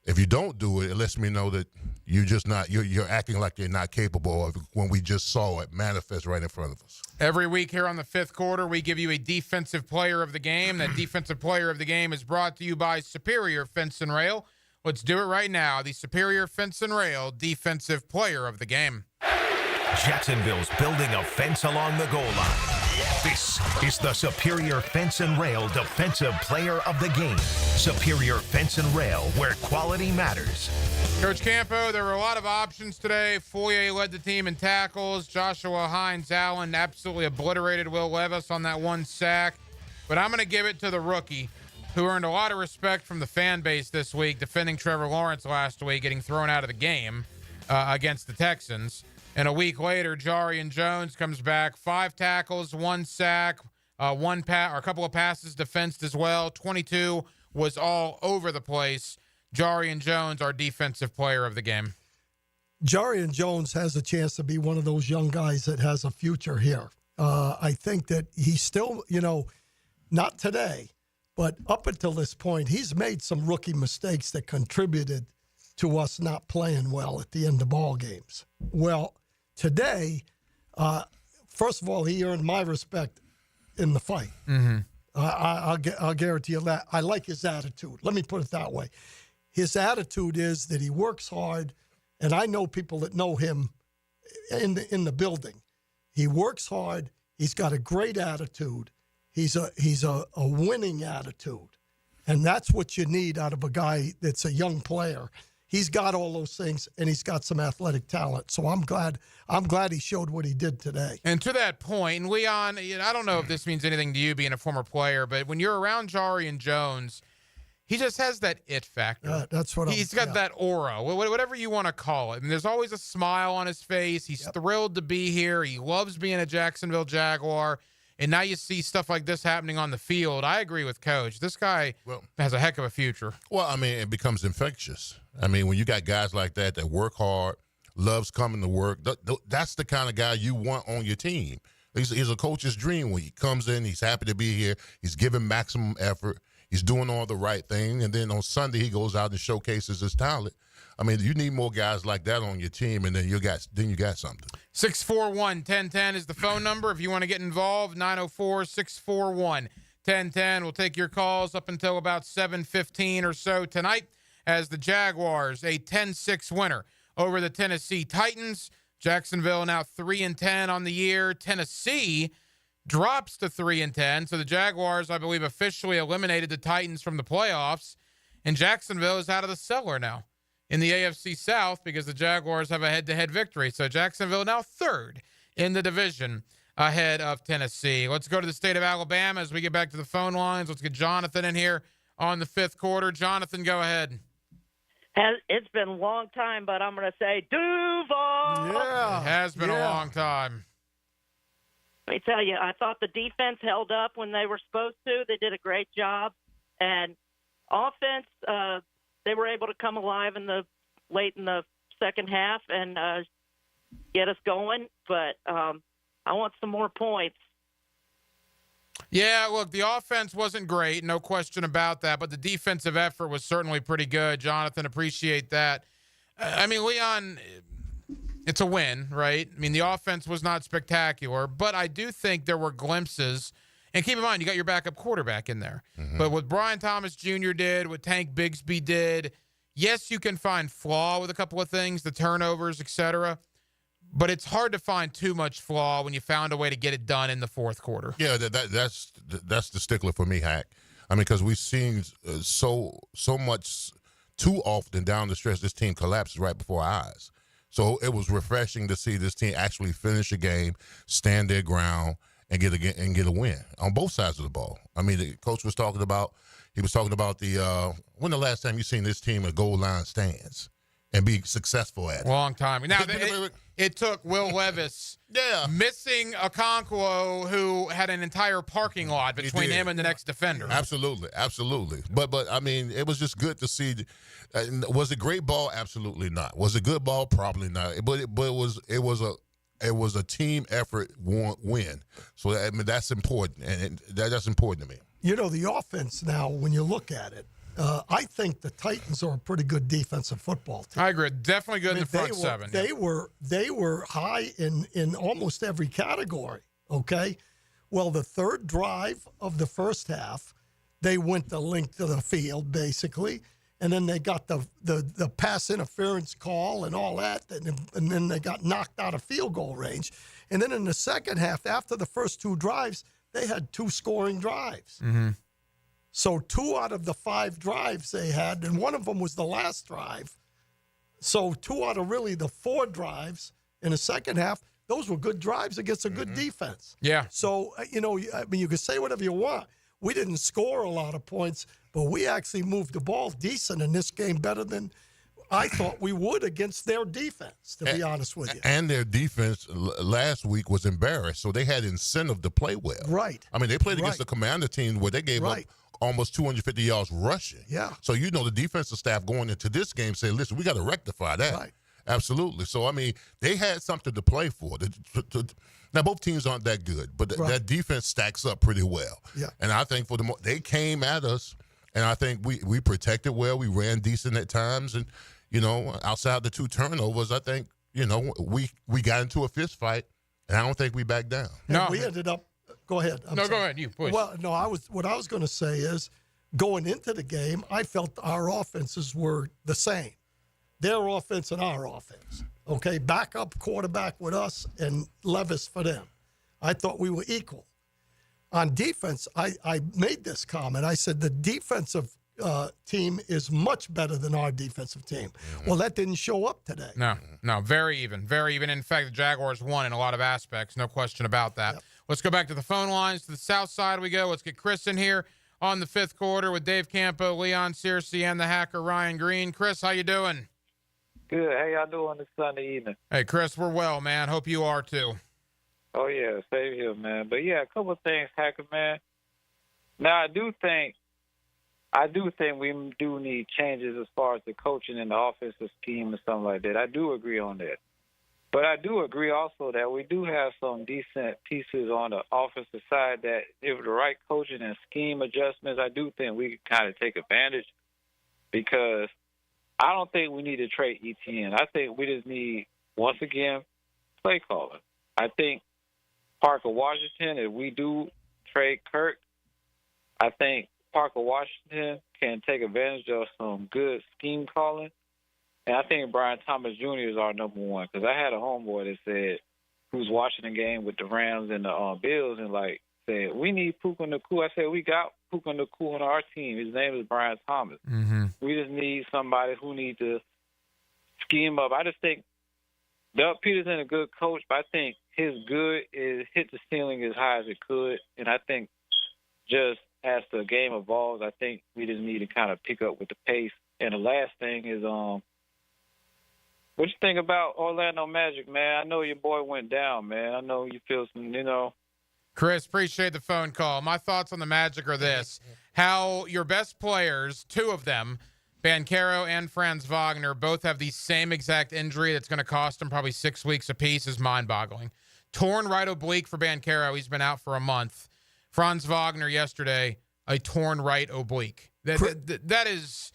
If you don't do it, it lets me know that you're acting like you're not capable of when we just saw it manifest right in front of us. Every week here on the fifth quarter, we give you a defensive player of the game. That defensive player of the game is brought to you by Superior Fence and Rail. Let's do it right now. The Superior Fence and Rail defensive player of the game. Jacksonville's building a fence along the goal line. This is the Superior Fence and Rail Defensive Player of the Game. Superior Fence and Rail, where quality matters. Coach Campo, there were a lot of options today. Foyer led the team in tackles. Joshua Hines-Allen absolutely obliterated Will Levis on that one sack. But I'm going to give it to the rookie, who earned a lot of respect from the fan base this week, defending Trevor Lawrence last week, getting thrown out of the game against the Texans. And a week later, Jarian Jones comes back, 5 tackles, 1 sack, a couple of passes defensed as well. 22 was all over the place. Jarian Jones, our defensive player of the game. Jarian Jones has a chance to be one of those young guys that has a future here. I think that he's still, not today, but up until this point, he's made some rookie mistakes that contributed to us not playing well at the end of ball games. Well, today, first of all, he earned my respect in the fight. Mm-hmm. I'll guarantee you that. I like his attitude. Let me put it that way. His attitude is that he works hard, and I know people that know him in the building. He works hard. He's got a great attitude. He's a winning attitude, And that's what you need out of a guy that's a young player. He's got all those things, and he's got some athletic talent. So I'm glad he showed what he did today. And to that point, and Leon, I don't know if this means anything to you being a former player, but when you're around Jari and Jones, he just has that it factor. That's what he's got that aura, whatever you want to call it. And there's always a smile on his face. He's thrilled to be here. He loves being a Jacksonville Jaguar. And now you see stuff like this happening on the field. I agree with Coach. This guy has a heck of a future. Well, I mean, it becomes infectious. I mean, when you got guys like that work hard, loves coming to work, that's the kind of guy you want on your team. He's a coach's dream. When he comes in, he's happy to be here. He's giving maximum effort. He's doing all the right thing. And then on Sunday, he goes out and showcases his talent. I mean, you need more guys like that on your team, and then you got something. 641-1010 is the phone number. If you want to get involved, 904-641-1010. We'll take your calls up until about 7:15 or so tonight as the Jaguars, a 10-6 winner over the Tennessee Titans. Jacksonville now 3-10 on the year. Tennessee drops to 3-10. So the Jaguars, I believe, officially eliminated the Titans from the playoffs, and Jacksonville is out of the cellar now in the AFC South because the Jaguars have a head-to-head victory. So Jacksonville now third in the division ahead of Tennessee. Let's go to the state of Alabama as we get back to the phone lines. Let's get Jonathan in here on the fifth quarter. Jonathan, go ahead. It's been a long time, but I'm going to say Duval. Yeah. It has been a long time. Let me tell you, I thought the defense held up when they were supposed to. They did a great job. And offense, they were able to come alive late in the second half and get us going. But I want some more points. Yeah, look, the offense wasn't great, no question about that, but the defensive effort was certainly pretty good. Jonathan, appreciate that. I mean, Leon, it's a win, right? I mean, the offense was not spectacular, but I do think there were glimpses. And keep in mind, you got your backup quarterback in there. Mm-hmm. But what Brian Thomas Jr. did, what Tank Bigsby did, yes, you can find flaw with a couple of things, the turnovers, et cetera. But it's hard to find too much flaw when you found a way to get it done in the fourth quarter. Yeah, that's the stickler for me, Hack. I mean, because we've seen so much too often down the stretch this team collapses right before our eyes. So it was refreshing to see this team actually finish a game, stand their ground, and get a win on both sides of the ball. I mean, the coach was talking about the when the last time you seen this team at goal line stands and be successful at it? Long time. Now, it took Will Levis missing Okonkwo, who had an entire parking lot between him and the next defender. Absolutely. But I mean, it was just good to see. Was it great ball? Absolutely not. Was it good ball? Probably not. But it was a team effort win. So I mean, that's important, and that's important to me. You know, the offense now, when you look at it, I think the Titans are a pretty good defensive football team. I agree. Definitely good in the front seven. They were high in almost every category, okay? Well, the third drive of the first half, they went the length of the field, basically, and then they got the pass interference call and all that, and then they got knocked out of field goal range. And then in the second half, after the first two drives, they had two scoring drives. Mm-hmm. So 2 out of the 5 drives they had, and one of them was the last drive. So 2 out of really the 4 drives in the second half, those were good drives against a good defense. Yeah. So, you know, I mean, you can say whatever you want. We didn't score a lot of points, but we actually moved the ball decent in this game, better than I thought we would against their defense, to be honest with you. And their defense last week was embarrassed, so they had incentive to play well. Right. I mean, they played against the Commander team where they gave up almost 250 yards rushing. Yeah. So, you know, the defensive staff going into this game say, listen, we got to rectify that. Right. Absolutely. So, I mean, they had something to play for. Now, both teams aren't that good, but that defense stacks up pretty well. Yeah. And I think they came at us, and I think we protected well. We ran decent at times. And, you know, outside the 2 turnovers, I think, you know, we got into a fist fight, and I don't think we backed down. No. We ended up – go ahead. Go ahead. You push. Well, no, what I was going to say is going into the game, I felt our offenses were the same. Their offense and our offense. Okay, backup quarterback with us and Levis for them. I thought we were equal. On defense, I made this comment. I said the defensive team is much better than our defensive team. Well, that didn't show up today. No, very even. In fact, the Jaguars won in a lot of aspects, no question about that. Yep. Let's go back to the phone lines. To the south side we go. Let's get Chris in here on the fifth quarter with Dave Campo, Leon Searcy, and the hacker Ryan Green. Chris, how you doing? Good. How y'all doing this Sunday evening? Hey, Chris, we're well, man. Hope you are too. Oh, yeah. Same here, man. But, yeah, a couple of things, hacker, man. Now, I do think we do need changes as far as the coaching and the offensive scheme and something like that. I do agree on that. But I do agree also that we do have some decent pieces on the offensive side that if the right coaching and scheme adjustments, I do think we can kind of take advantage because I don't think we need to trade ETN. I think we just need, once again, play calling. I think Parker Washington, if we do trade Kirk, I think Parker Washington can take advantage of some good scheme calling. And I think Brian Thomas Jr. is our number one because I had a homeboy that said, who's watching the game with the Rams and the Bills and, said, we need Puka Nacua. I said, we got Puka Nacua on our team. His name is Brian Thomas. Mm-hmm. We just need somebody who needs to scheme up. I just think Doug Peterson is a good coach, but I think his good is hit the ceiling as high as it could. And I think just as the game evolves, I think we just need to kind of pick up with the pace. And the last thing is what you think about Orlando Magic, man? I know your boy went down, man. I know you feel some, Chris, appreciate the phone call. My thoughts on the Magic are this. How your best players, two of them, Banchero and Franz Wagner, both have the same exact injury that's going to cost them probably 6 weeks apiece is mind-boggling. Torn right oblique for Banchero. He's been out for a month. Franz Wagner yesterday, a torn right oblique. There is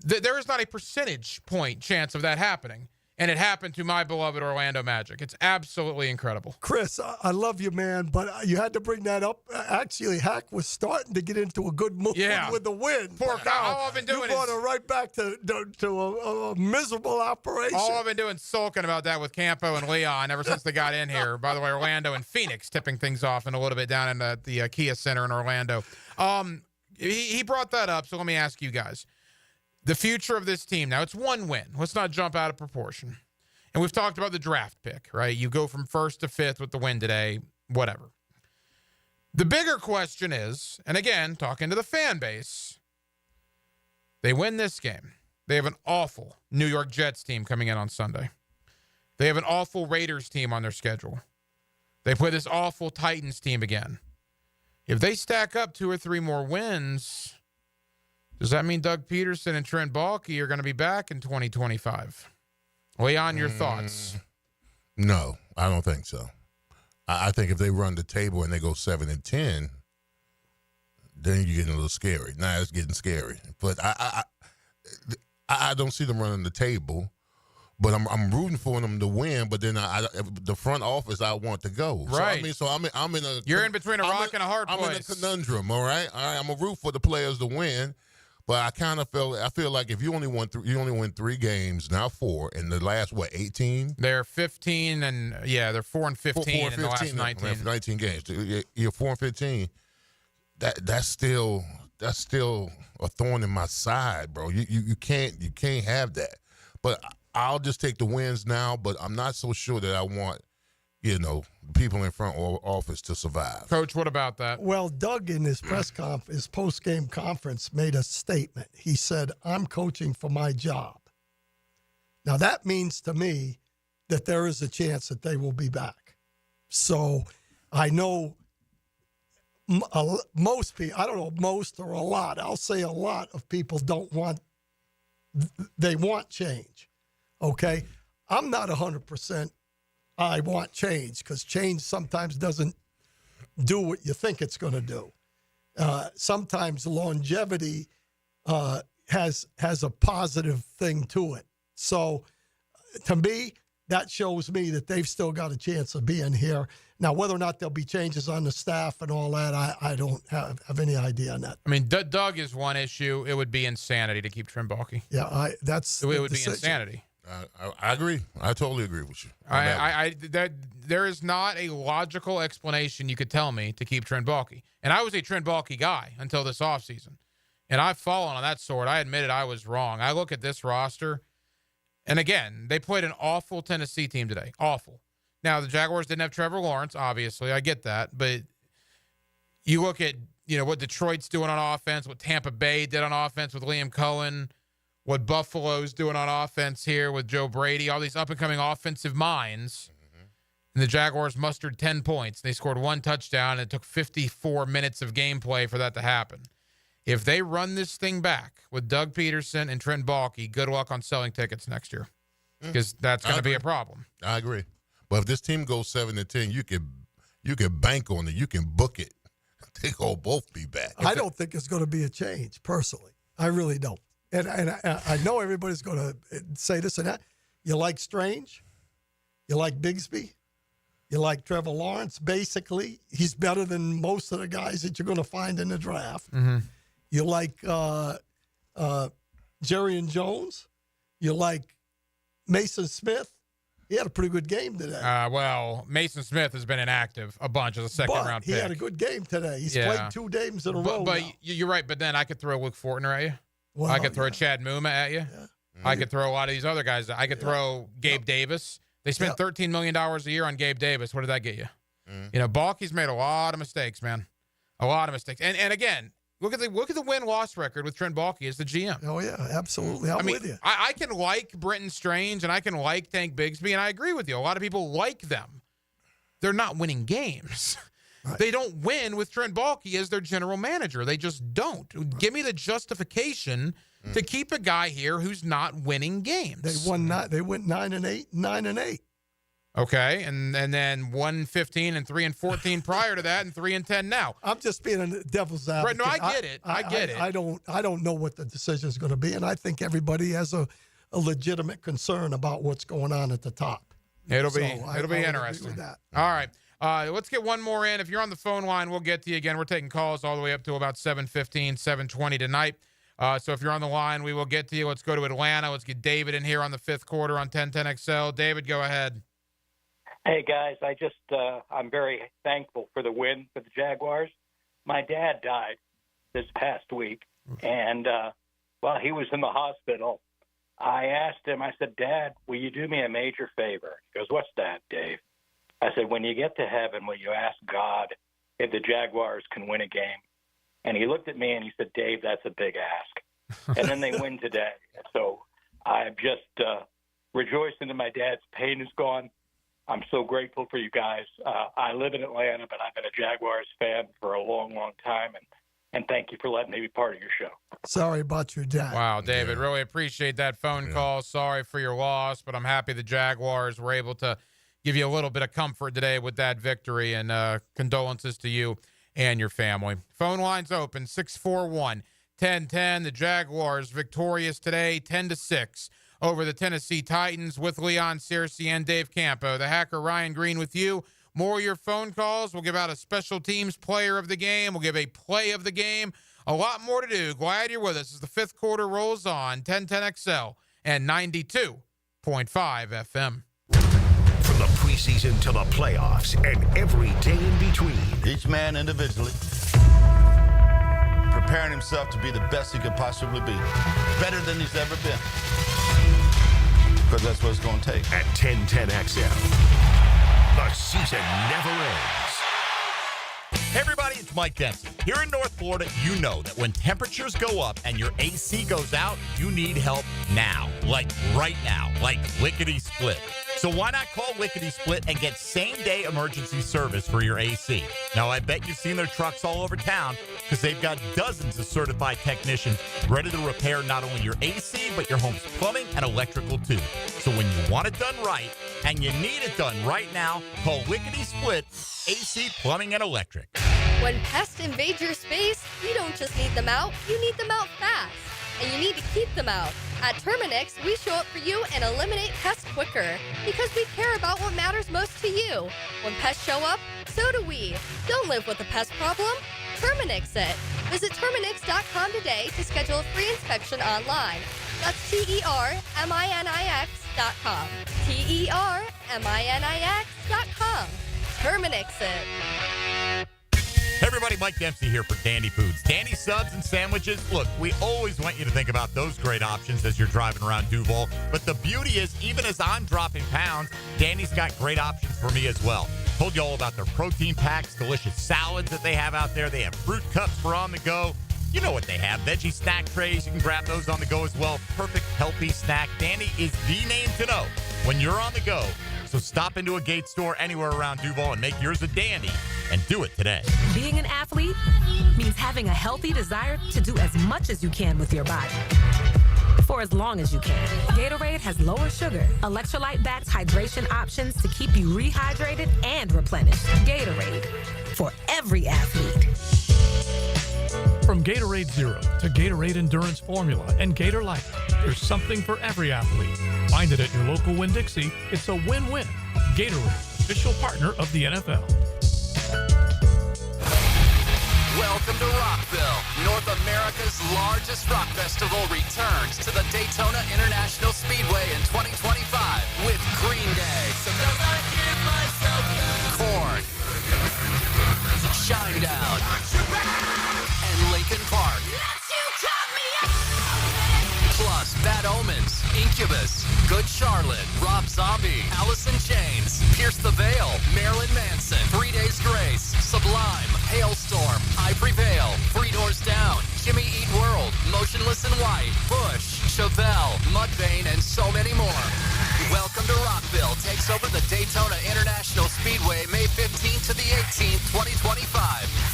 not a percentage point chance of that happening. And it happened to my beloved Orlando Magic. It's absolutely incredible. Chris, I love you, man, but you had to bring that up. Actually, Hack was starting to get into a good mood with the win. Poor guy. All I've been doing you brought it right back to a miserable operation. All I've been doing sulking about that with Campo and Leon ever since they got in here. By the way, Orlando and Phoenix tipping things off in a little bit down in the Kia Center in Orlando. He brought that up, so let me ask you guys. The future of this team. Now, it's one win. Let's not jump out of proportion. And we've talked about the draft pick, right? You go from first to fifth with the win today, whatever. The bigger question is, and again, talking to the fan base, they win this game. They have an awful New York Jets team coming in on Sunday. They have an awful Raiders team on their schedule. They play this awful Titans team again. If they stack up 2 or 3 more wins, does that mean Doug Peterson and Trent Baalke are going to be back in 2025? Leon, your thoughts? No, I don't think so. I think if they run the table and they go 7-10, then you're getting a little scary. Now it's getting scary. But I don't see them running the table. But I'm rooting for them to win. But then the front office, I want to go. Right. So I'm in a. You're in between a rock and a hard place. I'm in a conundrum. All right. I'm a root for the players to win. But I kind of feel like if you only win 3 games, now 4, in the last 18? They're 15 and they're 4 and 15 in the last 19. 19 games. You're 4 and 15. That's still a thorn in my side, bro. You can't have that. But I'll just take the wins now. But I'm not so sure that I want people in front office to survive. Coach, what about that? Well, Doug in his his post-game conference made a statement. He said, I'm coaching for my job. Now, that means to me that there is a chance that they will be back. So I know most people, I don't know, most or a lot, I'll say a lot of people they want change, okay? I'm not 100% I want change because change sometimes doesn't do what you think it's going to do. Sometimes longevity has a positive thing to it. So to me, that shows me that they've still got a chance of being here. Now, whether or not there'll be changes on the staff and all that, I don't have any idea on that. I mean, Doug is one issue. It would be insanity to keep Trent Baalke. Yeah, it would be insanity. I agree. I totally agree with you. There is not a logical explanation you could tell me to keep Trent Baalke. And I was a Trent Baalke guy until this offseason. And I've fallen on that sword. I admitted I was wrong. I look at this roster, and again, they played an awful Tennessee team today. Awful. Now, the Jaguars didn't have Trevor Lawrence, obviously. I get that. But you look at, what Detroit's doing on offense, what Tampa Bay did on offense with Liam Cohen, what Buffalo's doing on offense here with Joe Brady, all these up-and-coming offensive minds. And the Jaguars mustered 10 points. They scored 1 touchdown, and it took 54 minutes of gameplay for that to happen. If they run this thing back with Doug Peterson and Trent Baalke, good luck on selling tickets next year, because that's going to be a problem. I agree. But if this team goes 7-10, you can bank on it. You can book it. They will both be back. I don't think it's going to be a change, personally. I really don't. And I know everybody's going to say this and that. You like Strange? You like Bigsby? You like Trevor Lawrence? Basically, he's better than most of the guys that you're going to find in the draft. Mm-hmm. You like Jerry and Jones? You like Mason Smith? He had a pretty good game today. Well, Mason Smith has been inactive a bunch as a second-round pick. He had a good game today. He's played 2 games in a row But now. you're right. But then I could throw Luke Fortner at you. Well, I could throw Chad Muma at you. Yeah. I could throw a lot of these other guys. I could throw Gabe Davis. They spent $13 million a year on Gabe Davis. What did that get you? Baalke's made a lot of mistakes, man. A lot of mistakes. And again, look at the win-loss record with Trent Baalke as the GM. Oh, yeah, absolutely. I'm with you. I can like Brenton Strange, and I can like Tank Bigsby, and I agree with you. A lot of people like them. They're not winning games. Right. They don't win with Trent Baalke as their general manager. They just don't. Give me the justification to keep a guy here who's not winning games. They went 9-8, 9-8. Okay, and then 1-15 and 3-14 prior to that, and 3-10 now. I'm just being a devil's advocate. Right? No, I get it. I get it. I don't know what the decision is going to be, and I think everybody has a legitimate concern about what's going on at the top. It'll be interesting. That. All right. Let's get one more in. If you're on the phone line, we'll get to you again. We're taking calls all the way up to about 7:15, 7:20 tonight. So if you're on the line, we will get to you. Let's go to Atlanta. Let's get David in here on the 5th quarter on 1010XL. David, go ahead. Hey, guys. I'm very thankful for the win for the Jaguars. My dad died this past week, and while he was in the hospital, I asked him, I said, Dad, will you do me a major favor? He goes, what's that, Dave? I said, when you get to heaven, will you ask God if the Jaguars can win a game? And he looked at me and he said, Dave, that's a big ask. And then they win today. So I'm just rejoicing that my dad's pain is gone. I'm so grateful for you guys. I live in Atlanta, but I've been a Jaguars fan for a long, long time. And thank you for letting me be part of your show. Sorry about your dad. Wow, David, really appreciate that phone call. Sorry for your loss, but I'm happy the Jaguars were able to give you a little bit of comfort today with that victory, and condolences to you and your family. Phone lines open, 641-1010. The Jaguars victorious today, 10-6 over the Tennessee Titans with Leon Searcy and Dave Campo. The hacker Ryan Green with you. More of your phone calls. We'll give out a special teams player of the game. We'll give a play of the game. A lot more to do. Glad you're with us as the 5th quarter rolls on. 1010XL and 92.5 FM. From the preseason to the playoffs and every day in between. Each man individually preparing himself to be the best he could possibly be. Better than he's ever been. Because that's what it's going to take. At 1010XL, the season never ends. Hey everybody, it's Mike Dempsey. Here in North Florida, you know that when temperatures go up and your AC goes out, you need help now. Like right now. Like lickety-split. So why not call Lickety Split and get same-day emergency service for your AC? Now, I bet you've seen their trucks all over town because they've got dozens of certified technicians ready to repair not only your AC, but your home's plumbing and electrical too. So when you want it done right, and you need it done right now, call Lickety Split AC Plumbing and Electric. When pests invade your space, you don't just need them out, you need them out fast. And you need to keep them out. At Terminix, we show up for you and eliminate pests quicker because we care about what matters most to you. When pests show up, so do we. Don't live with a pest problem. Terminix it. Visit Terminix.com today to schedule a free inspection online. That's TERMINIX.com. TERMINIX.com. Terminix it. Hey everybody. everybody, Mike Dempsey here for Dandy Foods. Dandy subs and sandwiches. Look, we always want you to think about those great options as you're driving around Duval. But the beauty is, even as I'm dropping pounds, Dandy's got great options for me as well. Told you all about their protein packs, delicious salads that they have out there. They have fruit cups for on the go. You know what they have. Veggie snack trays. You can grab those on the go as well. Perfect, healthy snack. Dandy is the name to know when you're on the go. So stop into a Gate store anywhere around Duval and make yours a Dandy, and do it today. Being an athlete means having a healthy desire to do as much as you can with your body for as long as you can. Gatorade has lower sugar, electrolyte-backed hydration options to keep you rehydrated and replenished. Gatorade, for every athlete. From Gatorade Zero to Gatorade Endurance Formula and Gator Life, there's something for every athlete. Find it at your local Winn-Dixie. It's a win-win. Gatorade, official partner of the NFL. Welcome to Rockville. North America's largest rock festival returns to the Daytona International Speedway in 2025 with Green Day, Korn, Shinedown, and Linkin Park. Plus Bad Omens, Incubus, Good Charlotte, Rob Zombie, Alice in Chains, Pierce the Veil, Marilyn Manson, 3 Days Grace, Sublime, Hailstorm, I Prevail, Three Doors Down, Jimmy Eat World, Motionless in White, Bush, Chevelle, Mudvayne, and so many more. Welcome to Rockville takes over the Daytona International Speedway May 15th to the 18th, 2025.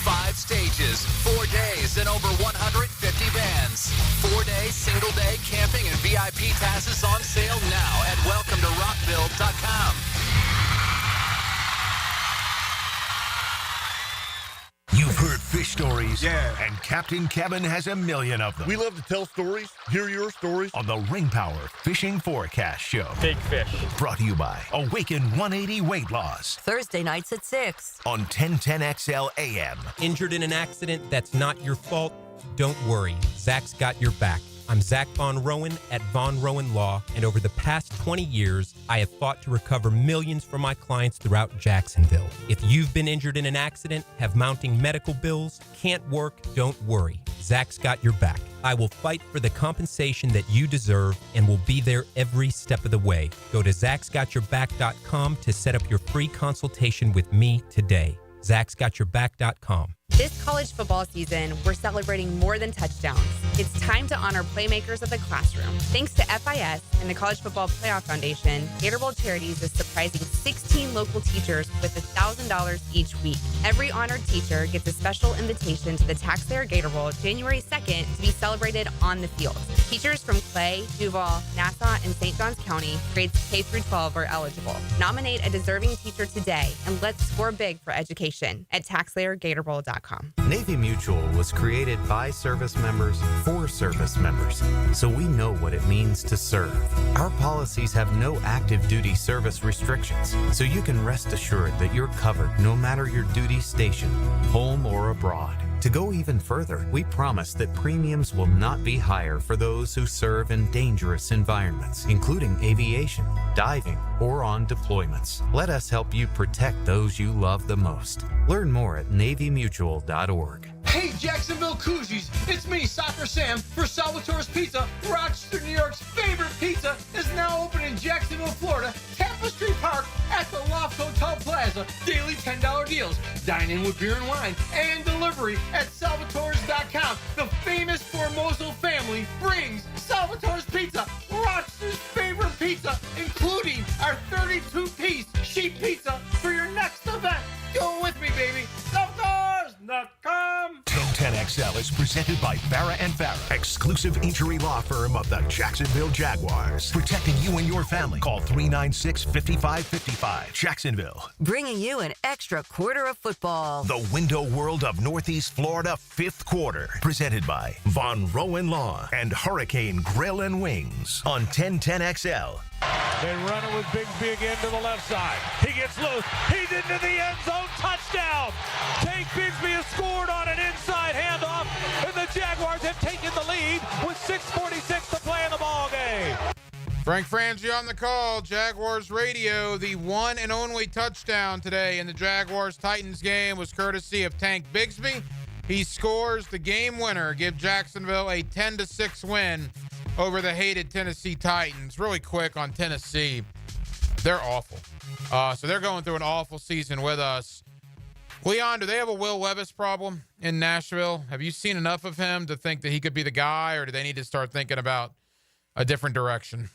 5 stages, 4 days, and over 150 bands. 4-day, single-day camping and VIP passes on sale now at welcometorockville.com. You've heard fish stories. Yeah. And Captain Kevin has a million of them. We love to tell stories, hear your stories. On the Ring Power Fishing Forecast Show. Big fish. Brought to you by Awaken 180 Weight Loss. Thursday nights at 6. On 1010XL AM. Injured in an accident that's not your fault? Don't worry. Zach's got your back. I'm Zach Von Rowan at Von Rowan Law, and over the past 20 years, I have fought to recover millions for my clients throughout Jacksonville. If you've been injured in an accident, have mounting medical bills, can't work, don't worry. Zach's got your back. I will fight for the compensation that you deserve and will be there every step of the way. Go to Zach'sGotYourBack.com to set up your free consultation with me today. Zach'sGotYourBack.com. This college football season, we're celebrating more than touchdowns. It's time to honor playmakers of the classroom. Thanks to FIS and the College Football Playoff Foundation, Gator Bowl Charities is surprising 16 local teachers with $1,000 each week. Every honored teacher gets a special invitation to the Taxpayer Gator Bowl January 2nd to be celebrated on the field. Teachers from Clay, Duval, Nassau, and St. Johns County, grades K through 12 are eligible. Nominate a deserving teacher today, and let's score big for education at TaxpayerGatorBowl.com. Navy Mutual was created by service members for service members, so we know what it means to serve. Our policies have no active duty service restrictions, so you can rest assured that you're covered no matter your duty station, home or abroad. To go even further, we promise that premiums will not be higher for those who serve in dangerous environments, including aviation, diving, or on deployments. Let us help you protect those you love the most. Learn more at NavyMutual.org. Hey, Jacksonville Koozies, it's me, Soccer Sam, for Salvatore's Pizza. Rochester, New York's favorite pizza is now open in Jacksonville, Florida, Tapestry Park at the Loft Hotel Plaza. Daily $10 deals, dine in with beer and wine, and delivery at Salvatore's.com. The famous Formoso family brings Salvatore's Pizza, Rochester's favorite pizza, including our 32-piece sheet pizza for your next event. Go with me, baby. Salvatores.com. 1010XL is presented by Farah and Farah, exclusive injury law firm of the Jacksonville Jaguars. Protecting you and your family. Call 396-5555. Jacksonville. Bringing you an extra quarter of football. The window world of Northeast Florida, 5th quarter. Presented by Von Rowan Law and Hurricane Grill and Wings on 1010XL. They run it with Bigsby again to the left side. He gets loose. He's into the end zone. Touchdown. Tank Bigsby has scored on an inside handoff, and the Jaguars have taken the lead with 6:46 to play in the ball game. Frank Frangie on the call, Jaguars Radio. The one and only touchdown today in the Jaguars-Titans game was courtesy of Tank Bigsby. He scores the game winner, give Jacksonville a 10-6 win over the hated Tennessee Titans. Really quick on Tennessee, they're awful. So they're going through an awful season with us. Leon, do they have a Will Levis problem in Nashville? Have you seen enough of him to think that he could be the guy, or do they need to start thinking about a different direction?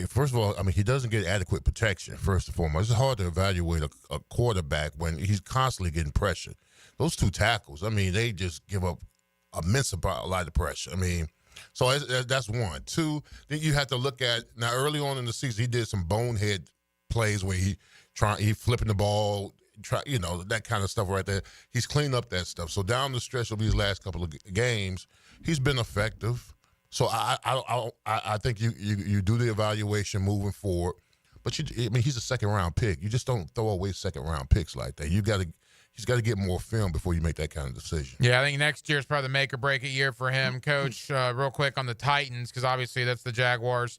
First of all, he doesn't get adequate protection, first and foremost. It's hard to evaluate a quarterback when he's constantly getting pressured. Those two tackles, they just give up immense lot of pressure. So that's one. Two, then you have to look at, now early on in the season, he did some bonehead plays where he flipping the ball, that kind of stuff right there. He's cleaned up that stuff. So down the stretch of these last couple of games, he's been effective. So I think you do the evaluation moving forward. But he's a second-round pick. You just don't throw away second-round picks like that. He's got to get more film before you make that kind of decision. Yeah, I think next year is probably the make or break it year for him. Coach, real quick on the Titans, because obviously that's the Jaguars.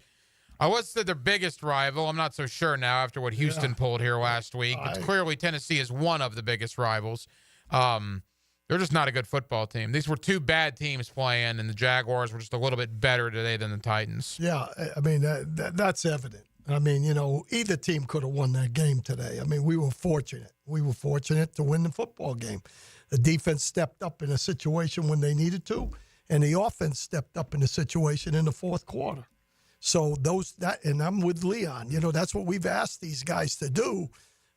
I was their biggest rival. I'm not so sure now after what Houston pulled here last week. But clearly Tennessee is one of the biggest rivals. They're just not a good football team. These were two bad teams playing, and the Jaguars were just a little bit better today than the Titans. Yeah, that's evident. Either team could have won that game today. We were fortunate. We were fortunate to win the football game. The defense stepped up in a situation when they needed to, and the offense stepped up in a situation in the fourth quarter. So and I'm with Leon. That's what we've asked these guys to do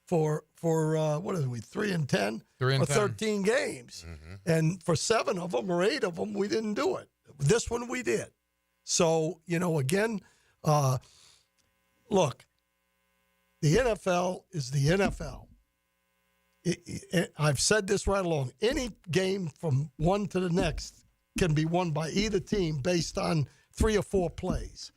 for what is we 3-10 for 13 games, and for 7 of them or 8 of them we didn't do it. This one we did. So again, look, the NFL is the NFL. I've said this right along. Any game from one to the next can be won by either team based on 3 or 4 plays.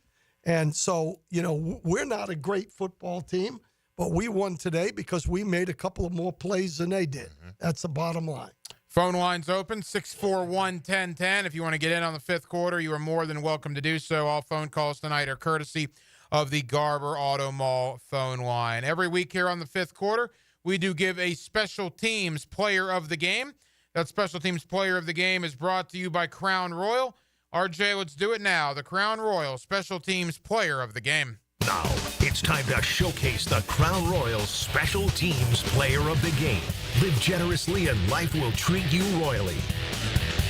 And so, we're not a great football team, but we won today because we made a couple of more plays than they did. That's the bottom line. Phone lines open, 641-1010. If you want to get in on the fifth quarter, you are more than welcome to do so. All phone calls tonight are courtesy of the Garber Auto Mall phone line. Every week here on the fifth quarter, we do give a special teams player of the game. That special teams player of the game is brought to you by Crown Royal. RJ, let's do it now. The Crown Royal Special Teams Player of the Game. Now, it's time to showcase the Crown Royal Special Teams Player of the Game. Live generously and life will treat you royally.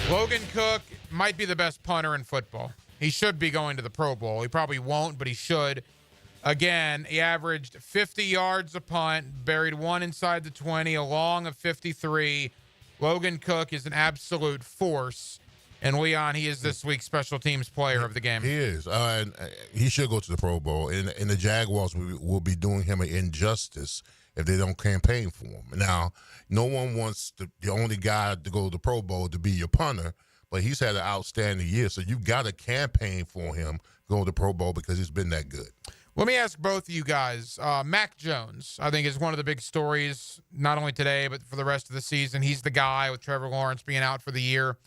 Logan Cook might be the best punter in football. He should be going to the Pro Bowl. He probably won't, but he should. Again, he averaged 50 yards a punt, buried one inside the 20, a long of 53. Logan Cook is an absolute force. And Leon, he is this week's Special Teams Player of the Game. He is. And he should go to the Pro Bowl. And the Jaguars will be doing him an injustice if they don't campaign for him. Now, no one wants the only guy to go to the Pro Bowl to be your punter, but he's had an outstanding year. So you've got to campaign for him, go to the Pro Bowl because he's been that good. Let me ask both of you guys. Mac Jones, I think, is one of the big stories, not only today, but for the rest of the season. He's the guy with Trevor Lawrence being out for the year.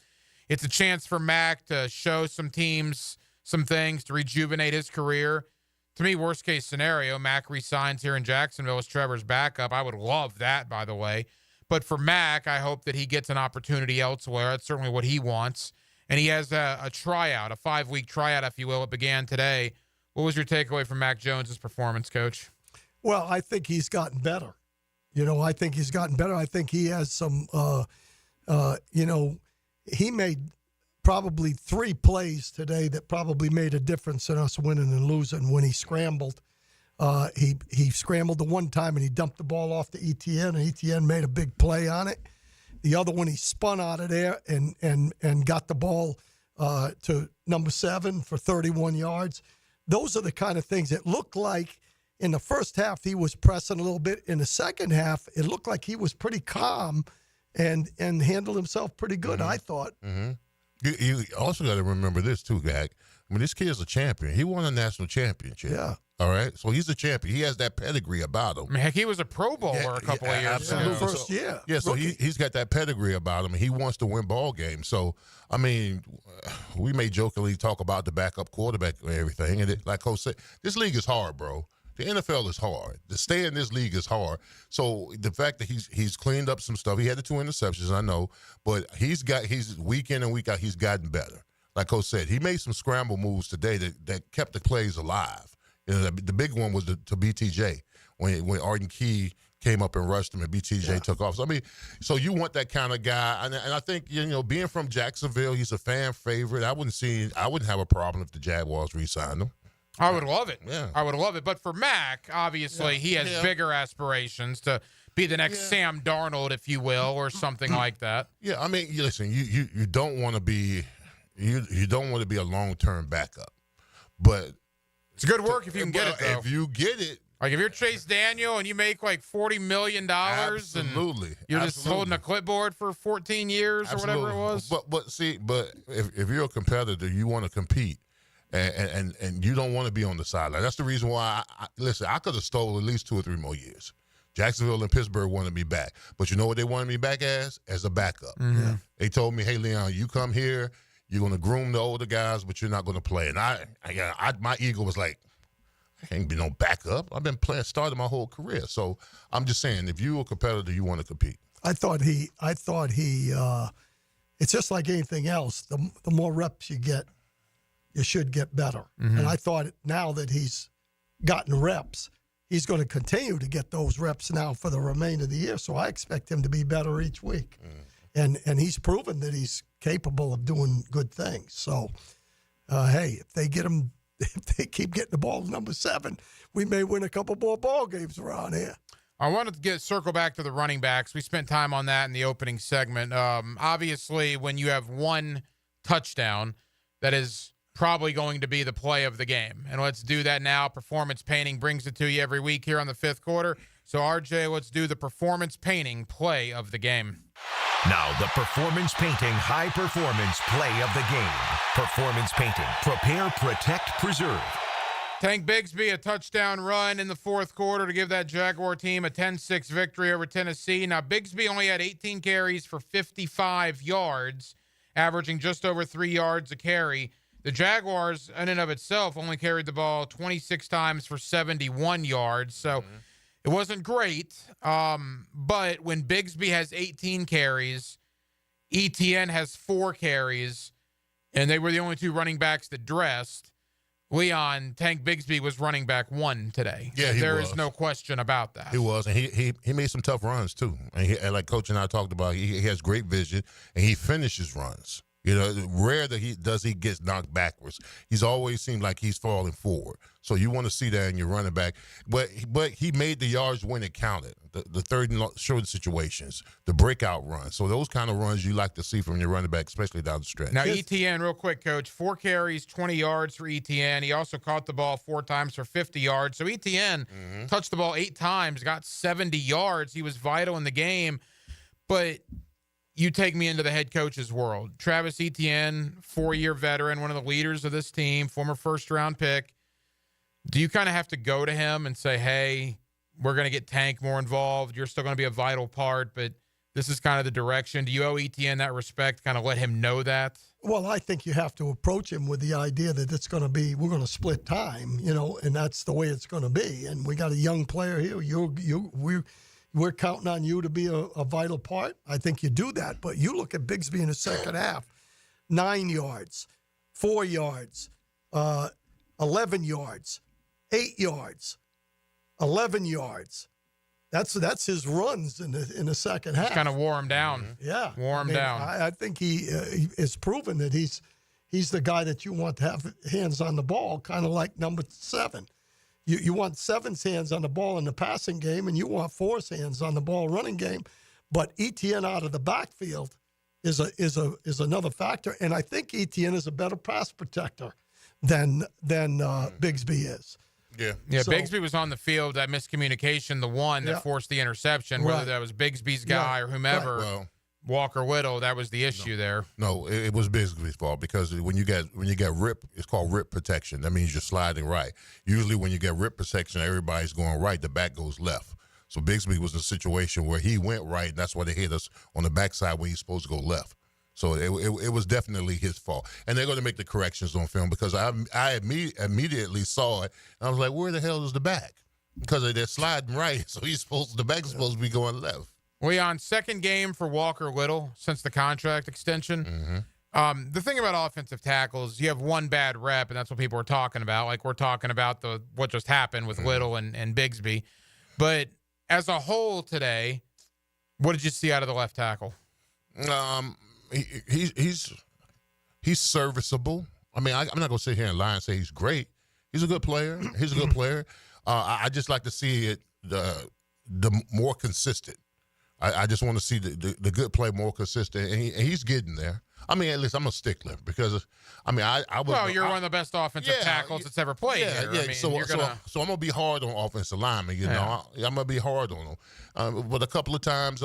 It's a chance for Mac to show some teams some things, to rejuvenate his career. To me, worst case scenario, Mac resigns here in Jacksonville as Trevor's backup. I would love that, by the way. But for Mac, I hope that he gets an opportunity elsewhere. That's certainly what he wants. And he has a tryout, a 5-week tryout, if you will. It began today. What was your takeaway from Mac Jones' performance, Coach? Well, I think he's gotten better. I think he's gotten better. I think he has some, he made probably 3 plays today that probably made a difference in us winning and losing. When he scrambled, he scrambled the one time and he dumped the ball off to ETN, and ETN made a big play on it. The other one, he spun out of there and got the ball to number 7 for 31 yards. Those are the kind of things that look like in the first half he was pressing a little bit. In the second half, it looked like he was pretty calm and handled himself pretty good, I thought. You also got to remember this, too, Gag. I mean, this kid's a champion. He won a national championship. Yeah. All right. So he's a champion. He has that pedigree about him. I mean, heck, he was a Pro Bowler a couple of years absolutely. ago. First year. Yeah, so Rookie. he's got that pedigree about him, and he wants to win ball games. So, I mean, we may jokingly talk about the backup quarterback and everything. And like Coach said, this league is hard, bro. The NFL is hard. To stay in this league is hard. So the fact that he's cleaned up some stuff, he had the 2 interceptions, I know, but he's week in and week out, he's gotten better. Like Coach said, he made some scramble moves today that kept the plays alive. You know, the big one was to BTJ when Arden Key came up and rushed him and BTJ took off. So, I mean, so you want that kind of guy. And I think, you know, being from Jacksonville, he's a fan favorite. I wouldn't have a problem if the Jaguars re-signed him. I would love it. Yeah. I would love it. But for Mac, obviously, he has bigger aspirations to be the next Sam Darnold, if you will, or something like that. Yeah, I mean, listen, you don't want to be you don't want to be a long-term backup, but it's good work if you can get it, though. If you get it. Like, if you're Chase Daniel and you make like $40 million absolutely, and you're just holding a clipboard for 14 years or whatever it was. But if you're a competitor, you want to compete. And you don't want to be on the sideline. That's the reason why, I could have stole at least 2 or 3 more years. Jacksonville and Pittsburgh wanted me back. But you know what they wanted me back as? As a backup. Mm-hmm. They told me, hey, Leon, you come here, you're going to groom the older guys, but you're not going to play. And my ego was like, I can't be no backup. I've been started my whole career. So I'm just saying, if you're a competitor, you want to compete. I thought he it's just like anything else. The more reps you get, you should get better. Mm-hmm. And I thought now that he's gotten reps, he's going to continue to get those reps now for the remainder of the year. So I expect him to be better each week. And he's proven that he's capable of doing good things. So, hey, if they keep getting the ball to number 7, we may win a couple more ball games around here. I wanted to circle back to the running backs. We spent time on that in the opening segment. Obviously, when you have 1 touchdown, that is probably going to be the play of the game. And let's do that now. Performance Painting brings it to you every week here on the 5th quarter. So, RJ, let's do the Performance Painting play of the game. Now, the Performance Painting High Performance Play of the Game. Performance Painting. Prepare, protect, preserve. Tank Bigsby, a touchdown run in the 4th quarter to give that Jaguar team a 10-6 victory over Tennessee. Now, Bigsby only had 18 carries for 55 yards, averaging just over 3 yards a carry. The Jaguars, in and of itself, only carried the ball 26 times for 71 yards. So it wasn't great. But when Bigsby has 18 carries, ETN has 4 carries, and they were the only 2 running backs that dressed, Leon, Tank Bigsby was running back 1 today. Yeah, There is no question about that. He was, and he made some tough runs, too. And like Coach and I talked about, he has great vision, and he finishes runs. You know, rare that he gets knocked backwards. He's always seemed like he's falling forward. So you want to see that in your running back. But he made the yards when it counted. The third and short situations, the breakout runs. So those kind of runs you like to see from your running back, especially down the stretch. Now, ETN, real quick, Coach, 4 carries, 20 yards for ETN. He also caught the ball 4 times for 50 yards. So ETN touched the ball 8 times, got 70 yards. He was vital in the game. But you take me into the head coach's world. Travis Etienne, 4-year veteran, one of the leaders of this team, former first-round pick. Do you kind of have to go to him and say, hey, we're going to get Tank more involved. You're still going to be a vital part, but this is kind of the direction. Do you owe Etienne that respect, kind of let him know that? Well, I think you have to approach him with the idea that it's going to be, we're going to split time, you know, and that's the way it's going to be. And we got a young player here. We're counting on you to be a vital part. I think you do that. But you look at Bigsby in the second half, 9 yards, 4 yards, 11 yards, 8 yards, 11 yards. That's his runs in the second half. Just kind of wore him down. Yeah. Wore him down. I think he is proven that he's the guy that you want to have hands on the ball, kind of like number 7. You want 7's hands on the ball in the passing game, and you want 4's hands on the ball running game. But ETN out of the backfield is another factor, and I think ETN is a better pass protector than Bigsby is. Yeah. So, Bigsby was on the field. That miscommunication, the one that forced the interception, whether that was Bigsby's guy or whomever. Well, Walker Whittle, that was the issue there. No, it was Bigsby's fault because when you get rip, it's called rip protection. That means you're sliding right. Usually when you get rip protection, everybody's going right. The back goes left. So Bigsby was in a situation where he went right, and that's why they hit us on the backside when he's supposed to go left. So it was definitely his fault. And they're going to make the corrections on film because I immediately saw it, and I was like, where the hell is the back? Because they're sliding right, so the back is supposed to be going left. We on second game for Walker Whittle since the contract extension. Mm-hmm. The thing about offensive tackles, you have one bad rep, and that's what people are talking about. Like we're talking about what just happened with Whittle and Bigsby. But as a whole today, what did you see out of the left tackle? He's serviceable. I mean, I'm not going to sit here and lie and say he's great. He's a good player. He's a good player. I just like to see it the more consistent. I just want to see the good play more consistent, and he's getting there. I mean, at least I'm a stickler because, I mean, I was. Well, you're one of the best offensive tackles that's ever played here. Yeah, I mean, so I'm going to be hard on offensive linemen, you know. I'm going to be hard on them. But a couple of times,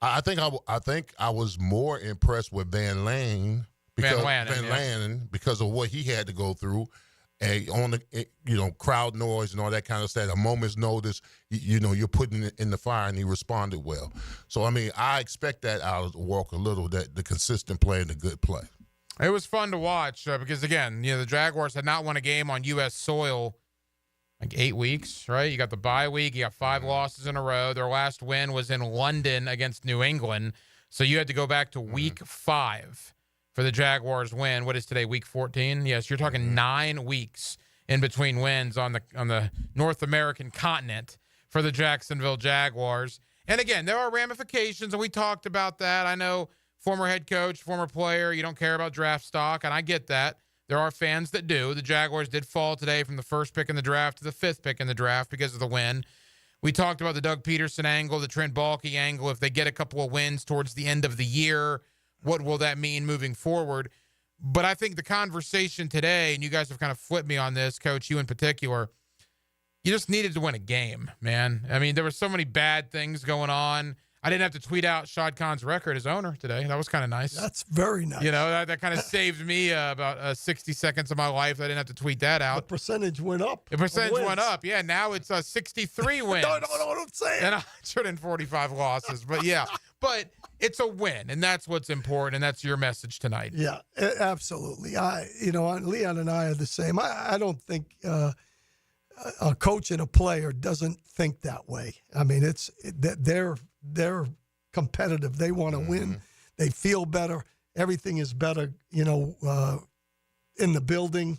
I think I was more impressed with Van Lanen because of what he had to go through. And on the crowd noise and all that kind of stuff, a moment's notice, you're putting it in the fire, and he responded well. So I mean, I expect that out of Walker Little, that the consistent play and the good play. It was fun to watch because again, the Jaguars had not won a game on U.S. soil like 8 weeks, right? You got the bye week, you got 5 losses in a row. Their last win was in London against New England, so you had to go back to week 5. For the Jaguars win. What is today, week 14? Yes, you're talking 9 weeks in between wins on the North American continent for the Jacksonville Jaguars. And again, there are ramifications, and we talked about that. I know former head coach, former player, you don't care about draft stock, and I get that. There are fans that do. The Jaguars did fall today from the 1st pick in the draft to the 5th pick in the draft because of the win. We talked about the Doug Peterson angle, the Trent Baalke angle. If they get a couple of wins towards the end of the year, what will that mean moving forward? But I think the conversation today, and you guys have kind of flipped me on this, Coach, you in particular, you just needed to win a game, man. I mean, there were so many bad things going on. I didn't have to tweet out Shad Khan's record as owner today. That was kind of nice. That's very nice. That kind of saved me about 60 seconds of my life. I didn't have to tweet that out. The percentage went up. The percentage went up. Yeah, now it's 63 wins. No, what I'm saying. And 145 losses. But, yeah. But it's a win, and that's what's important, and that's your message tonight. Yeah, absolutely. Leon and I are the same. I don't think a coach and a player doesn't think that way. I mean, they're competitive. They want to win. They feel better. Everything is better, in the building.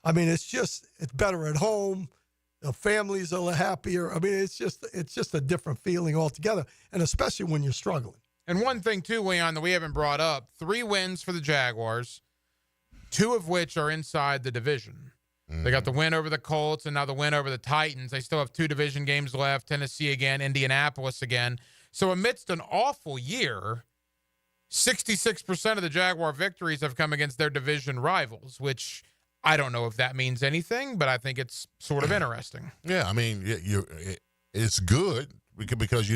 I mean, it's better at home. The families are happier. I mean, it's just a different feeling altogether, and especially when you're struggling. And one thing, too, Leon, that we haven't brought up, 3 wins for the Jaguars, 2 of which are inside the division. They got the win over the Colts and now the win over the Titans. They still have 2 division games left, Tennessee again, Indianapolis again. So amidst an awful year, 66% of the Jaguar victories have come against their division rivals, which I don't know if that means anything, but I think it's sort of interesting. Yeah, I mean, it's good because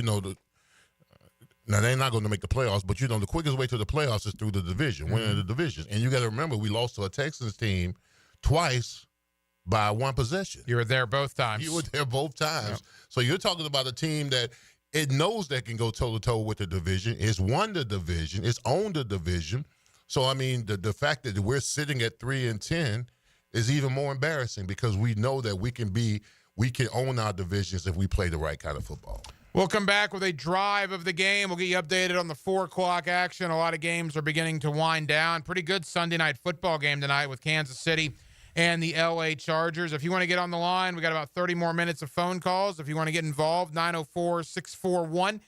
now they're not going to make the playoffs, but the quickest way to the playoffs is through the division, winning the division. And you got to remember, we lost to a Texans team twice by 1 possession. You were there both times. You were there both times. Yep. So you're talking about a team that it knows that can go toe-to-toe with the division. It's won the division. It's owned the division. So, I mean, the fact that we're sitting at 3-10 is even more embarrassing because we know that we can own our divisions if we play the right kind of football. We'll come back with a drive of the game. We'll get you updated on the 4 o'clock action. A lot of games are beginning to wind down. Pretty good Sunday night football game tonight with Kansas City and the L.A. Chargers. If you want to get on the line, we got about 30 more minutes of phone calls. If you want to get involved, 904-641-1010,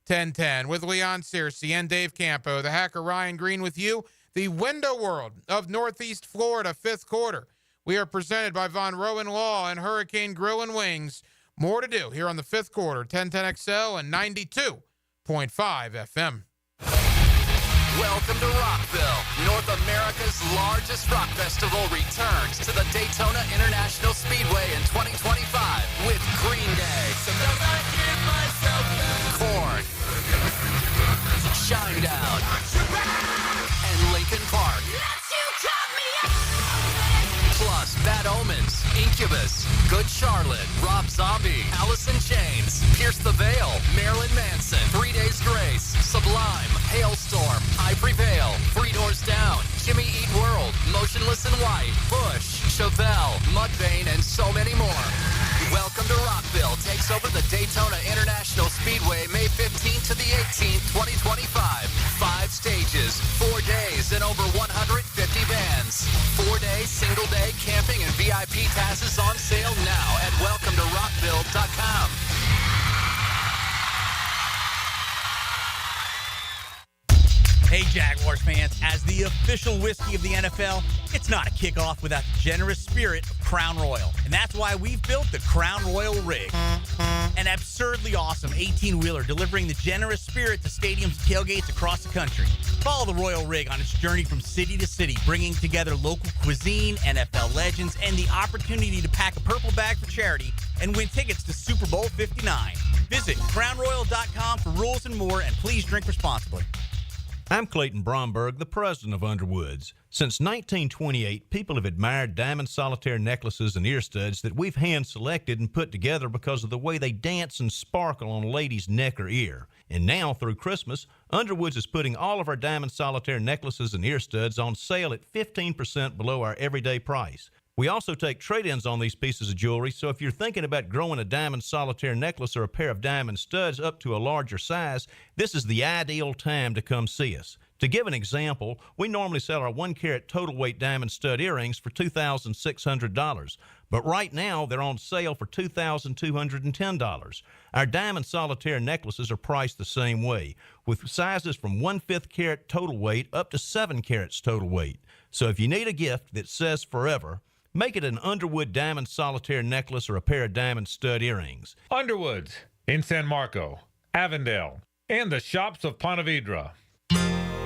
904-641-1010. With Leon Searcy and Dave Campo, the hacker Ryan Green with you. The window world of Northeast Florida, 5th quarter. We are presented by Von Rowan Law and Hurricane Grill and Wings. More to do here on the 5th quarter, 1010XL and 92.5 FM. Welcome to Rockville. North America's largest rock festival returns to the Daytona International Speedway in 2025 with Green Day. Sometimes I give myself Omens, Incubus, Good Charlotte, Rob Zombie, Alice in Chains, Pierce the Veil, Marilyn Manson, 3 Days Grace, Sublime, Hailstorm, I Prevail, Three Doors Down, Jimmy Eat World, Motionless in White, Bush, Chevelle, Mudvayne, and so many more. Welcome to Rockville takes over the Daytona International Speedway May 15th to the 18th, 2025. 5 stages, 4 days, and over 150 bands. 4-day, single-day camping and VIP passes on sale now at welcometorockville.com. Hey, Jaguars fans, as the official whiskey of the NFL, it's not a kickoff without the generous spirit of Crown Royal. And that's why we've built the Crown Royal Rig. An absurdly awesome 18-wheeler delivering the generous spirit to stadiums and tailgates across the country. Follow the Royal Rig on its journey from city to city, bringing together local cuisine, NFL legends, and the opportunity to pack a purple bag for charity and win tickets to Super Bowl 59. Visit crownroyal.com for rules and more, and please drink responsibly. I'm Clayton Bromberg, the president of Underwoods. Since 1928, people have admired diamond solitaire necklaces and ear studs that we've hand-selected and put together because of the way they dance and sparkle on a lady's neck or ear. And now, through Christmas, Underwoods is putting all of our diamond solitaire necklaces and ear studs on sale at 15% below our everyday price. We also take trade-ins on these pieces of jewelry, so if you're thinking about growing a diamond solitaire necklace or a pair of diamond studs up to a larger size, this is the ideal time to come see us. To give an example, we normally sell our 1-carat total weight diamond stud earrings for $2,600, but right now they're on sale for $2,210. Our diamond solitaire necklaces are priced the same way, with sizes from 1/5 carat total weight up to 7 carats total weight. So if you need a gift that says forever, make it an Underwood diamond solitaire necklace or a pair of diamond stud earrings. Underwoods in San Marco, Avondale, and the shops of Ponte Vedra.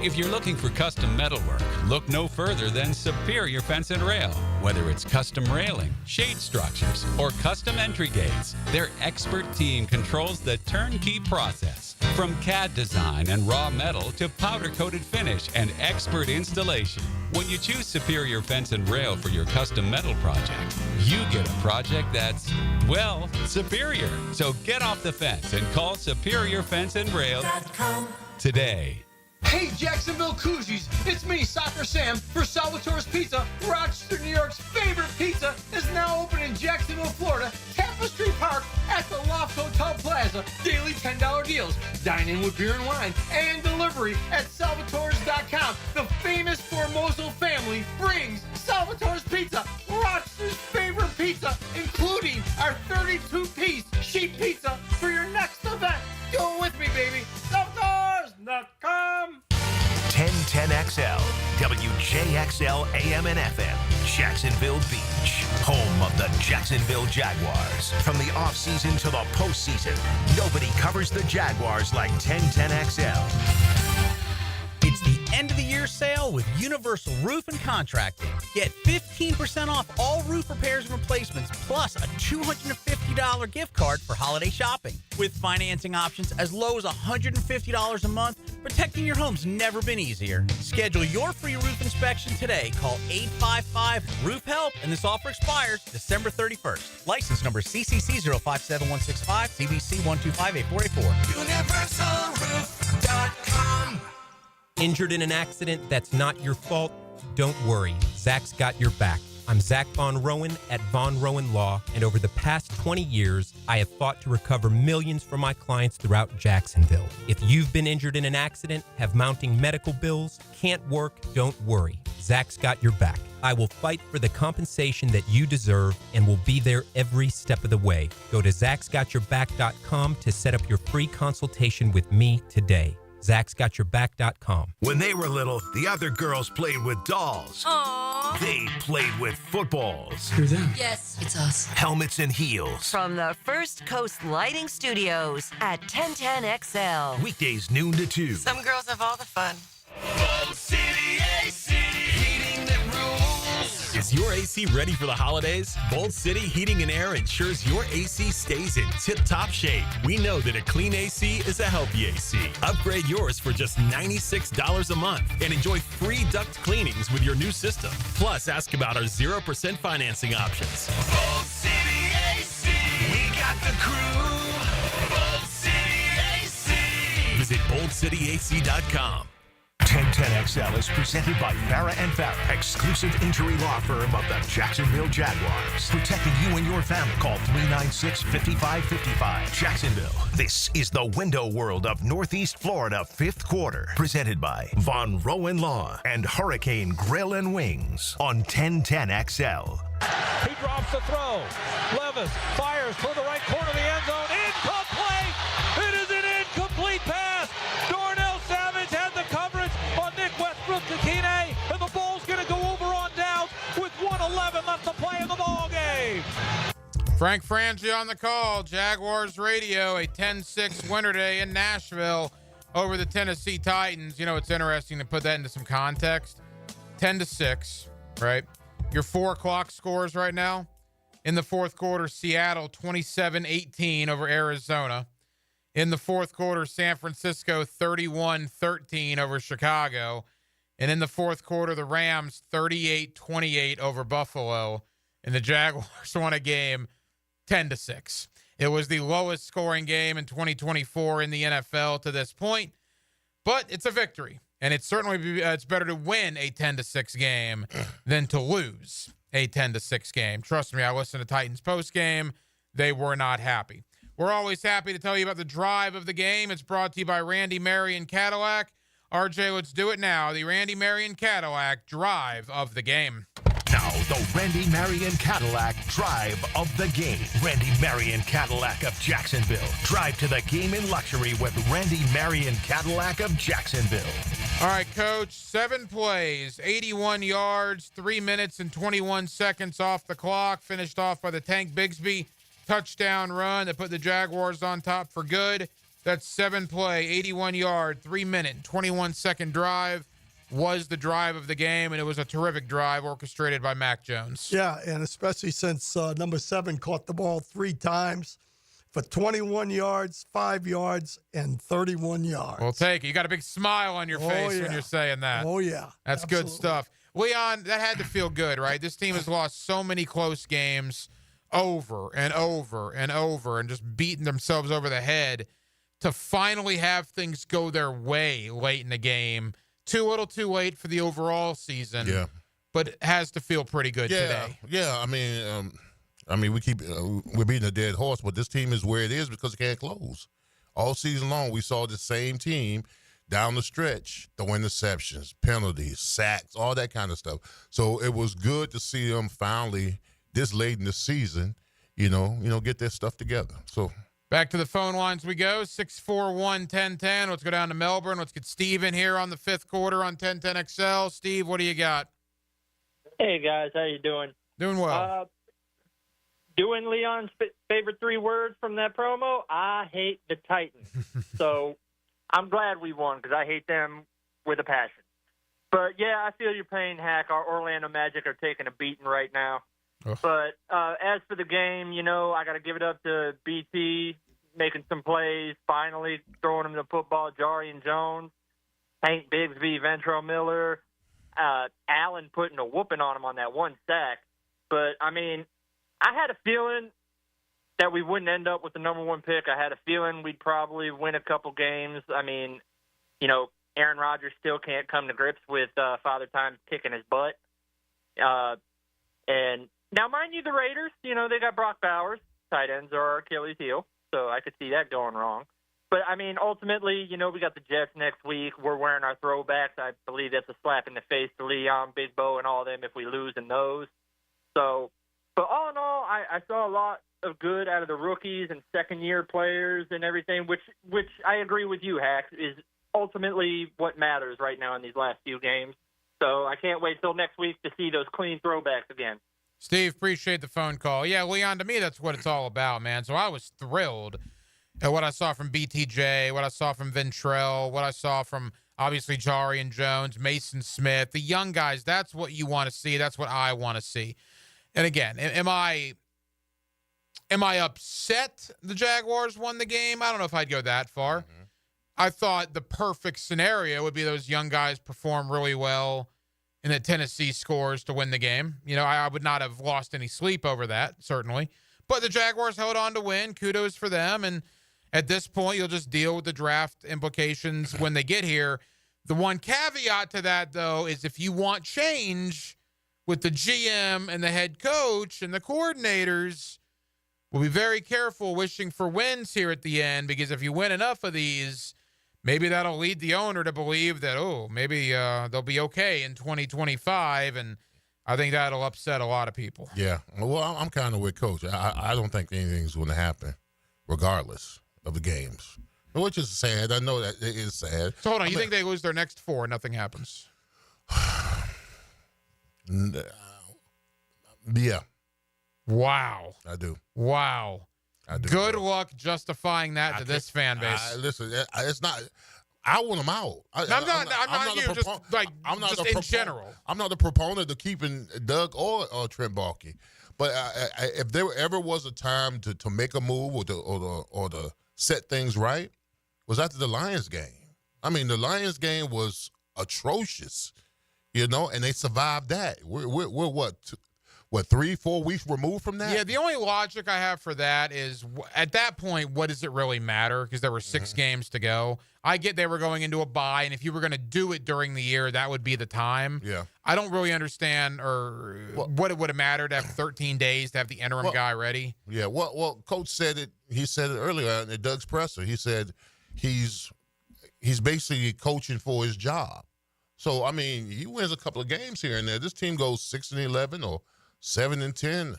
If you're looking for custom metalwork, look no further than Superior Fence and Rail. Whether it's custom railing, shade structures, or custom entry gates, their expert team controls the turnkey process. From CAD design and raw metal to powder-coated finish and expert installation. When you choose Superior Fence and Rail for your custom metal project, you get a project that's, well, superior. So get off the fence and call Superior Fence and Rail today. Hey, Jacksonville Koozies, it's me, Soccer Sam, for Salvatore's Pizza. Rochester, New York's favorite pizza is now open in Jacksonville, Florida, Tapestry Park at the Loft Hotel Plaza. Daily $10 deals, dine in with beer and wine, and delivery at salvatores.com. The famous Formoso family brings Salvatore's Pizza, Rochester's favorite pizza, including our 32-piece sheet pizza for your next event. Go with me, baby. Salvatores.com. 1010XL, WJXL AM and FM, Jacksonville Beach, home of the Jacksonville Jaguars. From the offseason to the postseason, nobody covers the Jaguars like 1010XL. It's the end of the year sale with Universal Roof and Contracting. Get 15% off all roof repairs and replacements, plus a $250 gift card for holiday shopping. With financing options as low as $150 a month, protecting your home's never been easier. Schedule your free roof inspection today. Call 855-ROOF-HELP, and this offer expires December 31st. License number CCC 057165, CBC 1258484. UniversalRoof.com. Injured in an accident that's not your fault? Don't worry, Zach's got your back. I'm Zach Von Rowan at Von Rowan Law, and over the past 20 years, I have fought to recover millions for my clients throughout Jacksonville. If you've been injured in an accident, have mounting medical bills, can't work, don't worry. Zach's got your back. I will fight for the compensation that you deserve and will be there every step of the way. Go to Zach'sGotYourBack.com to set up your free consultation with me today. Zach'sGotYourBack.com. When they were little, the other girls played with dolls. Aww. They played with footballs. Who's that? Yes, it's us. Helmets and heels. From the First Coast Lighting Studios at 1010XL. Weekdays noon to 2. Some girls have all the fun. City AC, heating that rules. It's Is your AC ready for the holidays? Bold City Heating and Air ensures your AC stays in tip-top shape. We know that a clean AC is a healthy AC. Upgrade yours for just $96 a month and enjoy free duct cleanings with your new system. Plus, ask about our 0% financing options. Bold City AC. We got the crew. Bold City AC. Visit boldcityac.com. 1010XL is presented by Farah and Farah, exclusive injury law firm of the Jacksonville Jaguars. Protecting you and your family. Call 396-5555. Jacksonville. This is the window world of Northeast Florida 5th quarter. Presented by Von Rowan Law and Hurricane Grill and Wings on 1010XL. He drops the throw. Levis fires toward the right corner of the end zone. Incomplete! It is an incomplete pass. Darnell Savage had the coverage on Nick Westbrook-Akine, and the ball's going to go over on downs with 1:11 left to play in the ball game. Frank Frangie on the call. Jaguars radio, a 10-6 winner today in Nashville over the Tennessee Titans. You know, it's interesting to put that into some context. 10-6, right? Your 4 o'clock scores right now. In the fourth quarter, Seattle 27-18 over Arizona. In the fourth quarter, San Francisco 31-13 over Chicago. And in the fourth quarter, the Rams 38-28 over Buffalo. And the Jaguars won a game 10-6. It was the lowest scoring game in 2024 in the NFL to this point. But it's a victory. And it's certainly it's better to win a 10-6 game than to lose a 10-6 game. Trust me, I listened to Titans post game. They were not happy. We're always happy to tell you about the drive of the game. It's brought to you by Randy Marion Cadillac. RJ, let's do it now. The Randy Marion Cadillac drive of the game. Now, the Randy Marion Cadillac drive of the game. Randy Marion Cadillac of Jacksonville. Drive to the game in luxury with Randy Marion Cadillac of Jacksonville. All right, Coach, 7 plays, 81 yards, 3 minutes and 21 seconds off the clock. Finished off by the Tank Bigsby touchdown run that put the Jaguars on top for good. That's 7 play, 81 yard, 3 minute, 21 second drive. Was the drive of the game, and it was a terrific drive orchestrated by Mac Jones. Yeah, and especially since number 7 caught the ball 3 times for 21 yards, 5 yards, and 31 yards. We'll take it. You got a big smile on your face when you're saying that. Oh, yeah. That's Absolutely. good stuff. Leon, that had to feel good, right? This team has lost so many close games over and over and over and just beating themselves over the head to finally have things go their way late in the game. Too little too late for the overall season. Yeah. But it has to feel pretty good today. Yeah, I mean, we're beating a dead horse, but this team is where it is because it can't close. All season long, we saw the same team down the stretch, throwing interceptions, penalties, sacks, all that kind of stuff. So it was good to see them finally, this late in the season, get their stuff together. So back to the phone lines we go, 641-1010. Let's go down to Melbourne. Let's get Steve in here on the 5th quarter on 1010XL. Steve, what do you got? Hey, guys. How you doing? Doing well. Doing Leon's favorite 3 words from that promo, I hate the Titans. So I'm glad we won because I hate them with a passion. But, yeah, I feel your pain, Hack. Our Orlando Magic are taking a beating right now. Oh. But as for the game, I got to give it up to BT making some plays, finally throwing him the football, Jarian Jones, Hank Bigsby, Ventrell Miller, Allen putting a whooping on him on that 1 sack. But, I mean, I had a feeling that we wouldn't end up with the number 1 pick. I had a feeling we'd probably win a couple games. I mean, Aaron Rodgers still can't come to grips with Father Time kicking his butt. And now, mind you, the Raiders, they got Brock Bowers. Tight ends are our Achilles heel, so I could see that going wrong. But, I mean, ultimately, we got the Jets next week. We're wearing our throwbacks. I believe that's a slap in the face to Leon, Big Bo, and all of them if we lose in those. So, but all in all, I saw a lot of good out of the rookies and second-year players and everything, which I agree with you, Hack, is ultimately what matters right now in these last few games. So I can't wait till next week to see those clean throwbacks again. Steve, appreciate the phone call. Yeah, Leon, to me, that's what it's all about, man. So I was thrilled at what I saw from BTJ, what I saw from Ventrell, what I saw from Obviously, Jari and Jones, Mason Smith, the young guys, that's what you want to see. That's what I want to see. And again, am I upset the Jaguars won the game? I don't know if I'd go that far. Mm-hmm. I thought the perfect scenario would be those young guys perform really well and that Tennessee scores to win the game. You know, I would not have lost any sleep over that, certainly. But the Jaguars held on to win. Kudos for them. And at this point, you'll just deal with the draft implications when they get here. The one caveat to that, though, is if you want change with the GM and the head coach and the coordinators, we'll be very careful wishing for wins here at the end, because if you win enough of these, maybe that'll lead the owner to believe that, maybe they'll be okay in 2025, and I think that'll upset a lot of people. Yeah. Well, I'm kind of with Coach. I don't think anything's going to happen regardless of the games, which is sad. I know that it is sad. So hold on. You think they lose their next 4 and nothing happens? Yeah. Wow. I do. Wow. I do. Good luck justifying that to this fan base. Listen, it's not. I want them out. I'm not in general. I'm not a proponent of keeping Doug or Trent Baalke, but if there ever was a time to make a move or to set things right, was after the Lions game. I mean, the Lions game was atrocious, and they survived that. We're what 3-4 weeks removed from that? Yeah, the only logic I have for that is at that point, what does it really matter? Because there were 6 games to go. I get they were going into a bye, and if you were going to do it during the year, that would be the time. Yeah. I don't really understand what it would have mattered to have 13 days to have the interim guy ready. Yeah, well, Coach said it. He said it earlier in Doug's presser. He said he's basically coaching for his job. So, I mean, he wins a couple of games here and there. This team goes 6-11 or 7-10.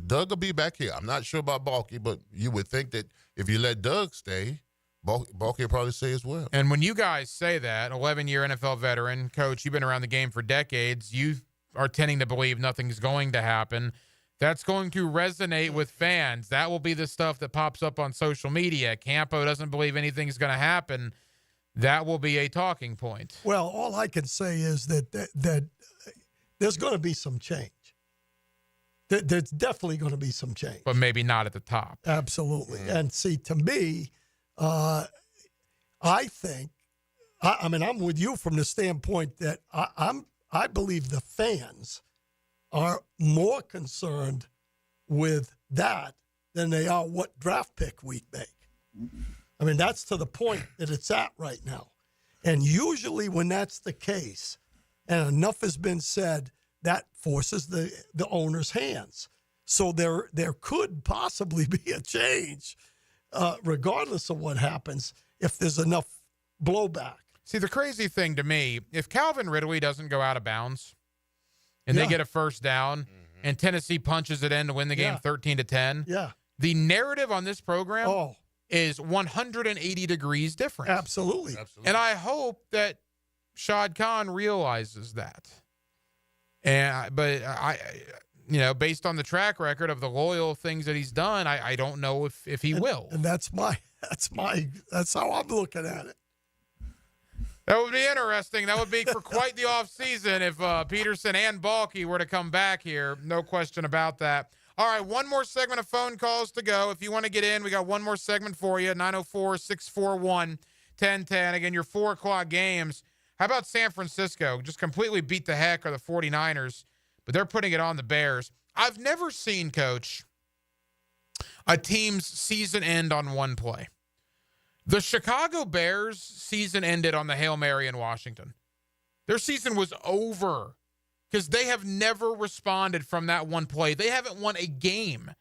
Doug will be back here. I'm not sure about Baalke, but you would think that if you let Doug stay, Baalke will probably stay as well. And when you guys say that, 11-year NFL veteran, Coach, you've been around the game for decades, you are tending to believe nothing's going to happen. That's going to resonate with fans. That will be the stuff that pops up on social media. Campo doesn't believe anything's going to happen. That will be a talking point. Well, all I can say is that there's going to be some change. There's definitely going to be some change. But maybe not at the top. Absolutely. Mm-hmm. And see, to me, I think, I'm with you from the standpoint that I believe the fans are more concerned with that than they are what draft pick we make. I mean, that's to the point that it's at right now. And usually when that's the case, and enough has been said, that forces the owner's hands. So there could possibly be a change, regardless of what happens, if there's enough blowback. See, the crazy thing to me, if Calvin Ridley doesn't go out of bounds and they get a first down and Tennessee punches it in to win the game 13-10, the narrative on this program is 180 degrees different. Absolutely. And I hope that Shad Khan realizes that. But based on the track record of the loyal things that he's done, I don't know if he will. And that's how I'm looking at it. That would be interesting. That would be for quite the offseason if Peterson and Baalke were to come back here. No question about that. All right, one more segment of phone calls to go. If you want to get in, we got one more segment for you, 904-641-1010. Again, your 4 o'clock games. How about San Francisco? Just completely beat the heck of the 49ers, but they're putting it on the Bears. I've never seen, Coach, a team's season end on one play. The Chicago Bears' season ended on the Hail Mary in Washington. Their season was over because they have never responded from that one play. They haven't won a game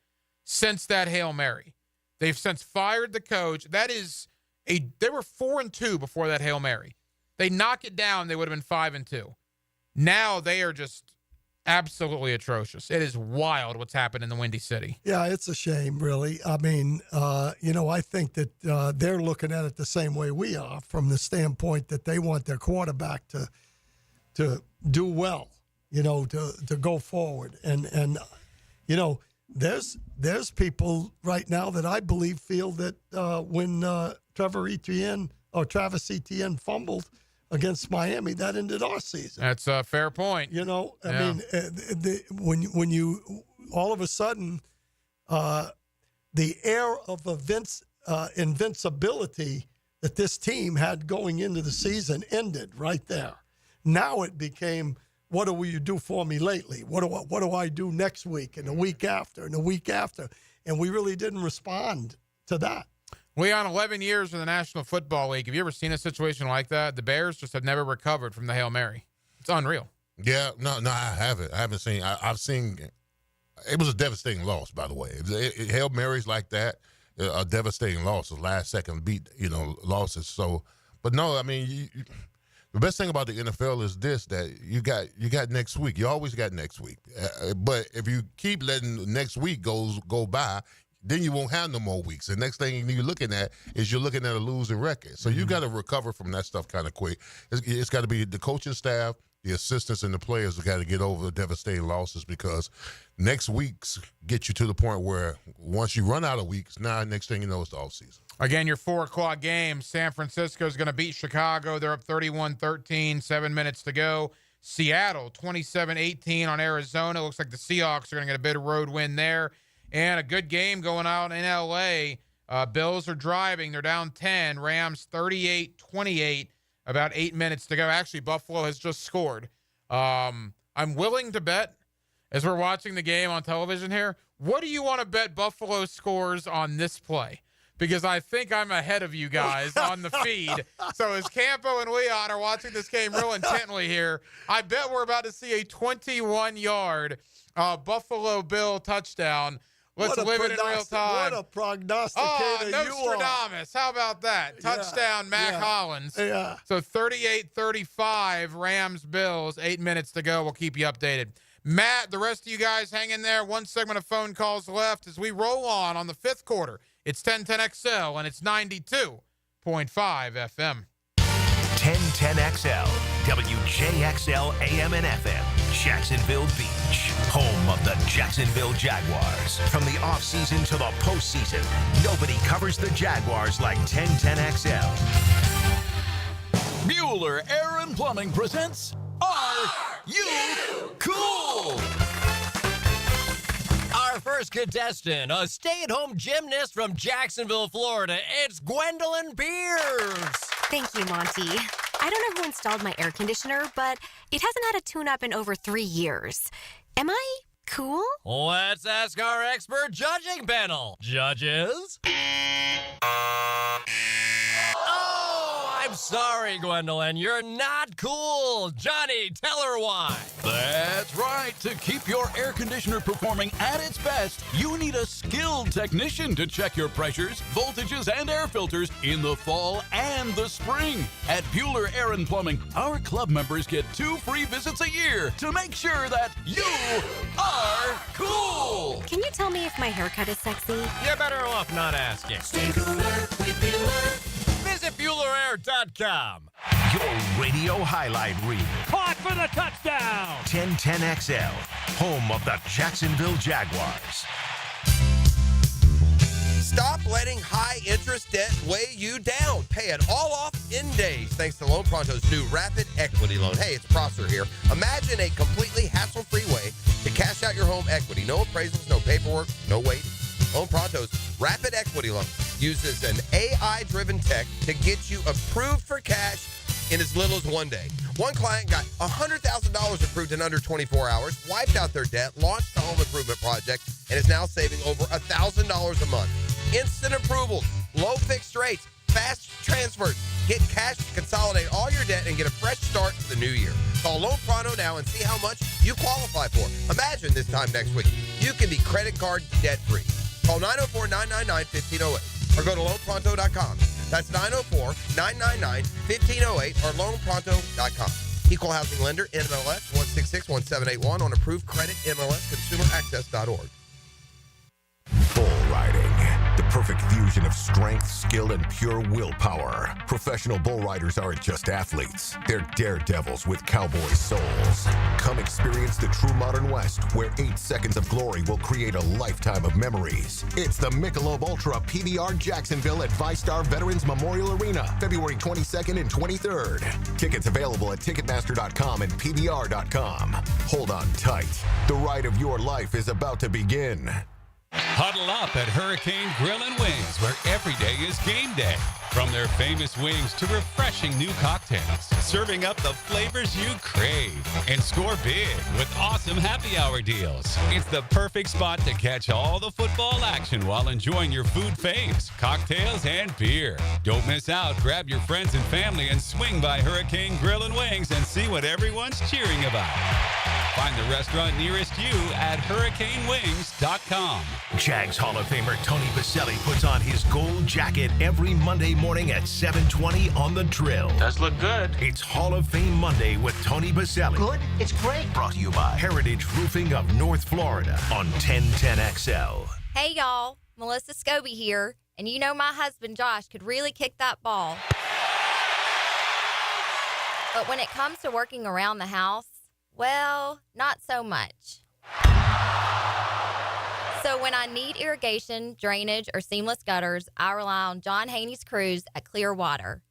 since that Hail Mary. They've since fired the coach. They were 4-2 before that Hail Mary. They knock it down, they would have been 5-2. Now they are just absolutely atrocious. It is wild what's happened in the Windy City. Yeah, it's a shame, really. I mean, I think that they're looking at it the same way we are, from the standpoint that they want their quarterback to do well, to go forward. And there's people right now that I believe feel that when Travis Etienne fumbled against Miami, that ended our season. That's a fair point. You know, I mean, when you all of a sudden, the air of invincibility that this team had going into the season ended right there. Now it became, what will you do for me lately? What do I do next week and the week after and the week after? And we really didn't respond to that. Leon, 11 years in the National Football League. Have you ever seen a situation like that? The Bears just have never recovered from the Hail Mary. It's unreal. Yeah, no, I haven't. I haven't seen. I've seen. It was a devastating loss, by the way. Hail Marys like that, a devastating loss, a last-second beat, losses. So, but no, I mean, the best thing about the NFL is this: that you got next week. You always got next week. But if you keep letting next week go by, then you won't have no more weeks. The next thing you're looking at is a losing record. So you got to recover from that stuff kind of quick. It's got to be the coaching staff, the assistants, and the players have got to get over the devastating losses, because next week's get you to the point where once you run out of weeks, now next thing you know, it's the offseason. Again, your 4 o'clock game, San Francisco is going to beat Chicago. They're up 31-13, 7 minutes to go. Seattle, 27-18 on Arizona. Looks like the Seahawks are going to get a bit of road win there. And a good game going out in L.A. Bills are driving. They're down 10. Rams 38-28. About 8 minutes to go. Actually, Buffalo has just scored. I'm willing to bet, as we're watching the game on television here, what do you want to bet Buffalo scores on this play? Because I think I'm ahead of you guys on the feed. So as Campo and Leon are watching this game real intently here, I bet we're about to see a 21-yard Buffalo Bill touchdown. Let's live it in real time. What a prognosticator you are. Nostradamus. How about that? Touchdown, Mac Hollins. Yeah. So 38-35, Rams, Bills, 8 minutes to go. We'll keep you updated. Matt, the rest of you guys hang in there. One segment of phone calls left as we roll on the fifth quarter. It's 1010XL, and it's 92.5 FM. 1010XL, WJXL AM and FM, Jacksonville Beach, home of the Jacksonville Jaguars. From the offseason to the postseason, nobody covers the Jaguars like 1010XL. Bueller Air and Plumbing presents Are You Cool? Our first contestant, a stay-at-home gymnast from Jacksonville, Florida, it's Gwendolyn Pierce. Thank you, Monty. I don't know who installed my air conditioner, but it hasn't had a tune-up in over 3 years. Am I cool? Let's ask our expert judging panel. Judges? I'm sorry, Gwendolyn. You're not cool. Johnny, tell her why. That's right. To keep your air conditioner performing at its best, you need a skilled technician to check your pressures, voltages, and air filters in the fall and the spring. At Bueller Air and Plumbing, our club members get 2 free visits a year to make sure that you are cool. Can you tell me if my haircut is sexy? You're better off not asking. Stay cooler with Bueller. Visit BuellerAir.com. Your radio highlight reel. Caught for the touchdown. 1010XL, home of the Jacksonville Jaguars. Stop letting high-interest debt weigh you down. Pay it all off in days thanks to Loan Pronto's new Rapid Equity Loan. Hey, it's Prosser here. Imagine a completely hassle-free way to cash out your home equity. No appraisals, no paperwork, no waiting. Loan Pronto's Rapid Equity Loan uses an AI-driven tech to get you approved for cash in as little as 1 day. One client got $100,000 approved in under 24 hours, wiped out their debt, launched a home improvement project, and is now saving over $1,000 a month. Instant approvals, low fixed rates, fast transfers. Get cash to consolidate all your debt and get a fresh start for the new year. Call Loan Pronto now and see how much you qualify for. Imagine this time next week, you can be credit card debt-free. Call 904-999-1508 or go to loanpronto.com. That's 904-999-1508 or loanpronto.com. Equal housing lender, NMLS 1661781 on approved credit, MLSconsumeraccess.org. Bull riding, the perfect fusion of strength, skill, and pure willpower. Professional bull riders aren't just athletes. They're daredevils with cowboy souls. Come experience the true modern West, where 8 seconds of glory will create a lifetime of memories. It's the Michelob Ultra PBR Jacksonville at ViStar Veterans Memorial Arena, February 22nd and 23rd. Tickets available at Ticketmaster.com and PBR.com. Hold on tight. The ride of your life is about to begin. Huddle up at Hurricane Grill and Wings, where every day is game day. From their famous wings to refreshing new cocktails, serving up the flavors you crave. And score big with awesome happy hour deals. It's the perfect spot to catch all the football action while enjoying your food faves, cocktails, and beer. Don't miss out. Grab your friends and family and swing by Hurricane Grill and Wings and see what everyone's cheering about. Find the restaurant nearest you at hurricanewings.com. Jags Hall of Famer Tony Baselli puts on his gold jacket every Monday morning at 7:20 on The Drill. Does look good. It's Hall of Fame Monday with Tony Baselli. Good? It's great. Brought to you by Heritage Roofing of North Florida on 1010XL. Hey, y'all. Melissa Scobie here. And you know my husband, Josh, could really kick that ball. But when it comes to working around the house, well, not so much. So when I need irrigation, drainage, or seamless gutters, I rely on John Haney's crews at Clearwater.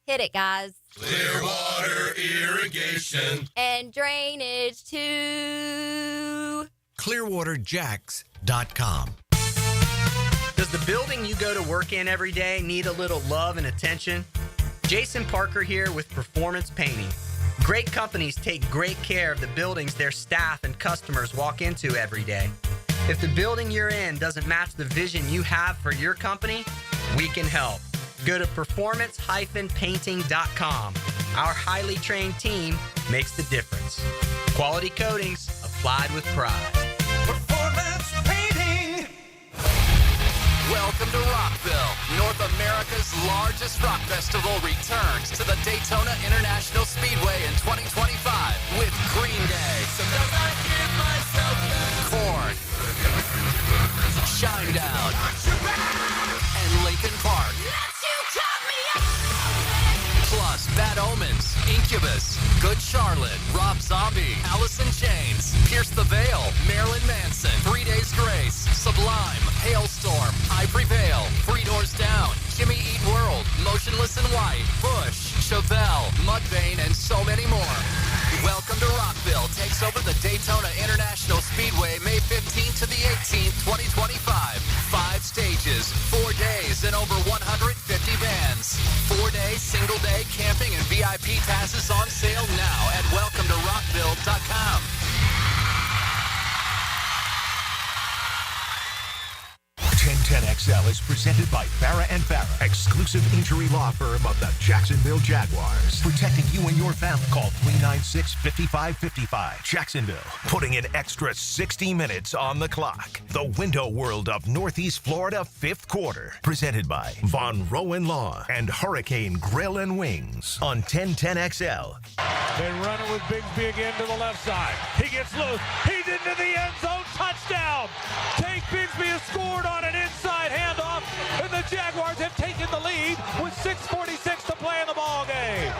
Hit it, guys. Clearwater Irrigation. And drainage, too. ClearwaterJacks.com. Does the building you go to work in every day need a little love and attention? Jason Parker here with Performance Painting. Great companies take great care of the buildings their staff and customers walk into every day. If the building you're in doesn't match the vision you have for your company, we can help. Go to performance-painting.com. Our highly trained team makes the difference. Quality coatings applied with pride. Performance Painting. Welcome to Rockville. North America's largest rock festival returns to the Daytona International Speedway in 2025 with Green Day, Korn, Shinedown, and Linkin Park. Plus Bad Omens, Incubus, Good Charlotte, Rob Zombie, Alice in Chains, Pierce the Veil, Marilyn Manson, 3 Days Grace, Sublime, Hailstorm, I Prevail, Three Doors Down, Jimmy Eat World, Motionless in White, Bush, Chevelle, Mudvayne, and so many more. Welcome to Rockville takes over the Daytona International Speedway May 15th to the 18th, 2025. 5 stages, 4 days, and over 150 bands. 4-day, single-day camping and VIP passes on sale now at welcometorockville.com. 1010XL is presented by Farah & Farah, exclusive injury law firm of the Jacksonville Jaguars. Protecting you and your family. Call 396-5555. Jacksonville, putting an extra 60 minutes on the clock. The window world of Northeast Florida, 5th quarter. Presented by Von Rowan Law and Hurricane Grill and Wings on 1010XL. They run it with Bigsby again to the left side. He gets loose. He's into the end zone. Touchdown. Tank Bigsby has scored on an inside handoff, and the Jaguars have taken the lead with 6:46 to play in the ball game.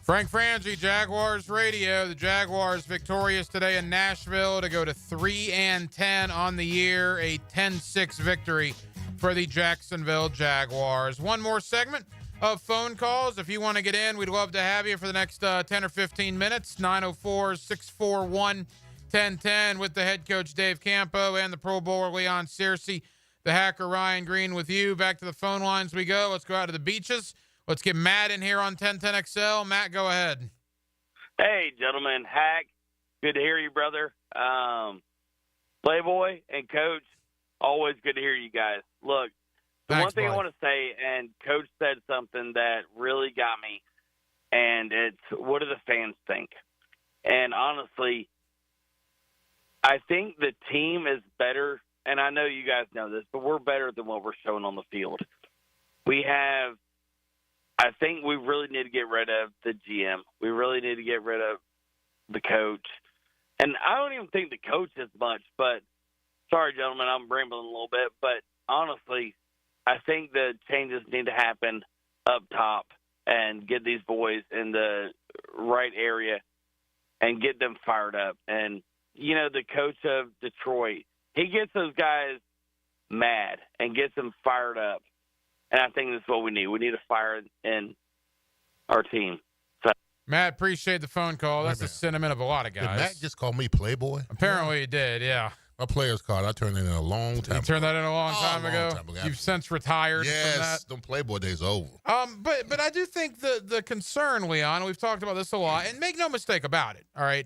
Frank Frangie, Jaguars Radio. The Jaguars victorious today in Nashville to go to 3-10 on the year, a 10-6 victory for the Jacksonville Jaguars. One more segment of phone calls. If you want to get in, we'd love to have you for the next 10 or 15 minutes. 904-641-1010 with the head coach Dave Campo and the Pro Bowler Leon Searcy, the hacker Ryan Green with you. Back to the phone lines we go. Let's go out to the beaches. Let's get Matt in here on 1010XL. Matt, go ahead. Hey, gentlemen. Hack, good to hear you, brother. Playboy and Coach, always good to hear you guys. Look, the one thing I want to say, and Coach said something that really got me, and it's, what do the fans think? And honestly, I think the team is better, and I know you guys know this, but we're better than what we're showing on the field. I think we really need to get rid of the GM. We really need to get rid of the coach. And I don't even think the coach is much, but sorry, gentlemen, I'm rambling a little bit, but honestly, I think the changes need to happen up top and get these boys in the right area and get them fired up. And, the coach of Detroit, he gets those guys mad and gets them fired up. And I think that's what we need. We need a fire in our team. So, Matt, appreciate the phone call. That's the sentiment of a lot of guys. Did Matt just call me Playboy? Apparently he did, yeah. My player's card, I turned it in a long time ago. You turned that in a long time ago? You've since retired from that? Yes, them Playboy days are over. But I do think the concern, Leon, we've talked about this a lot, and make no mistake about it, all right?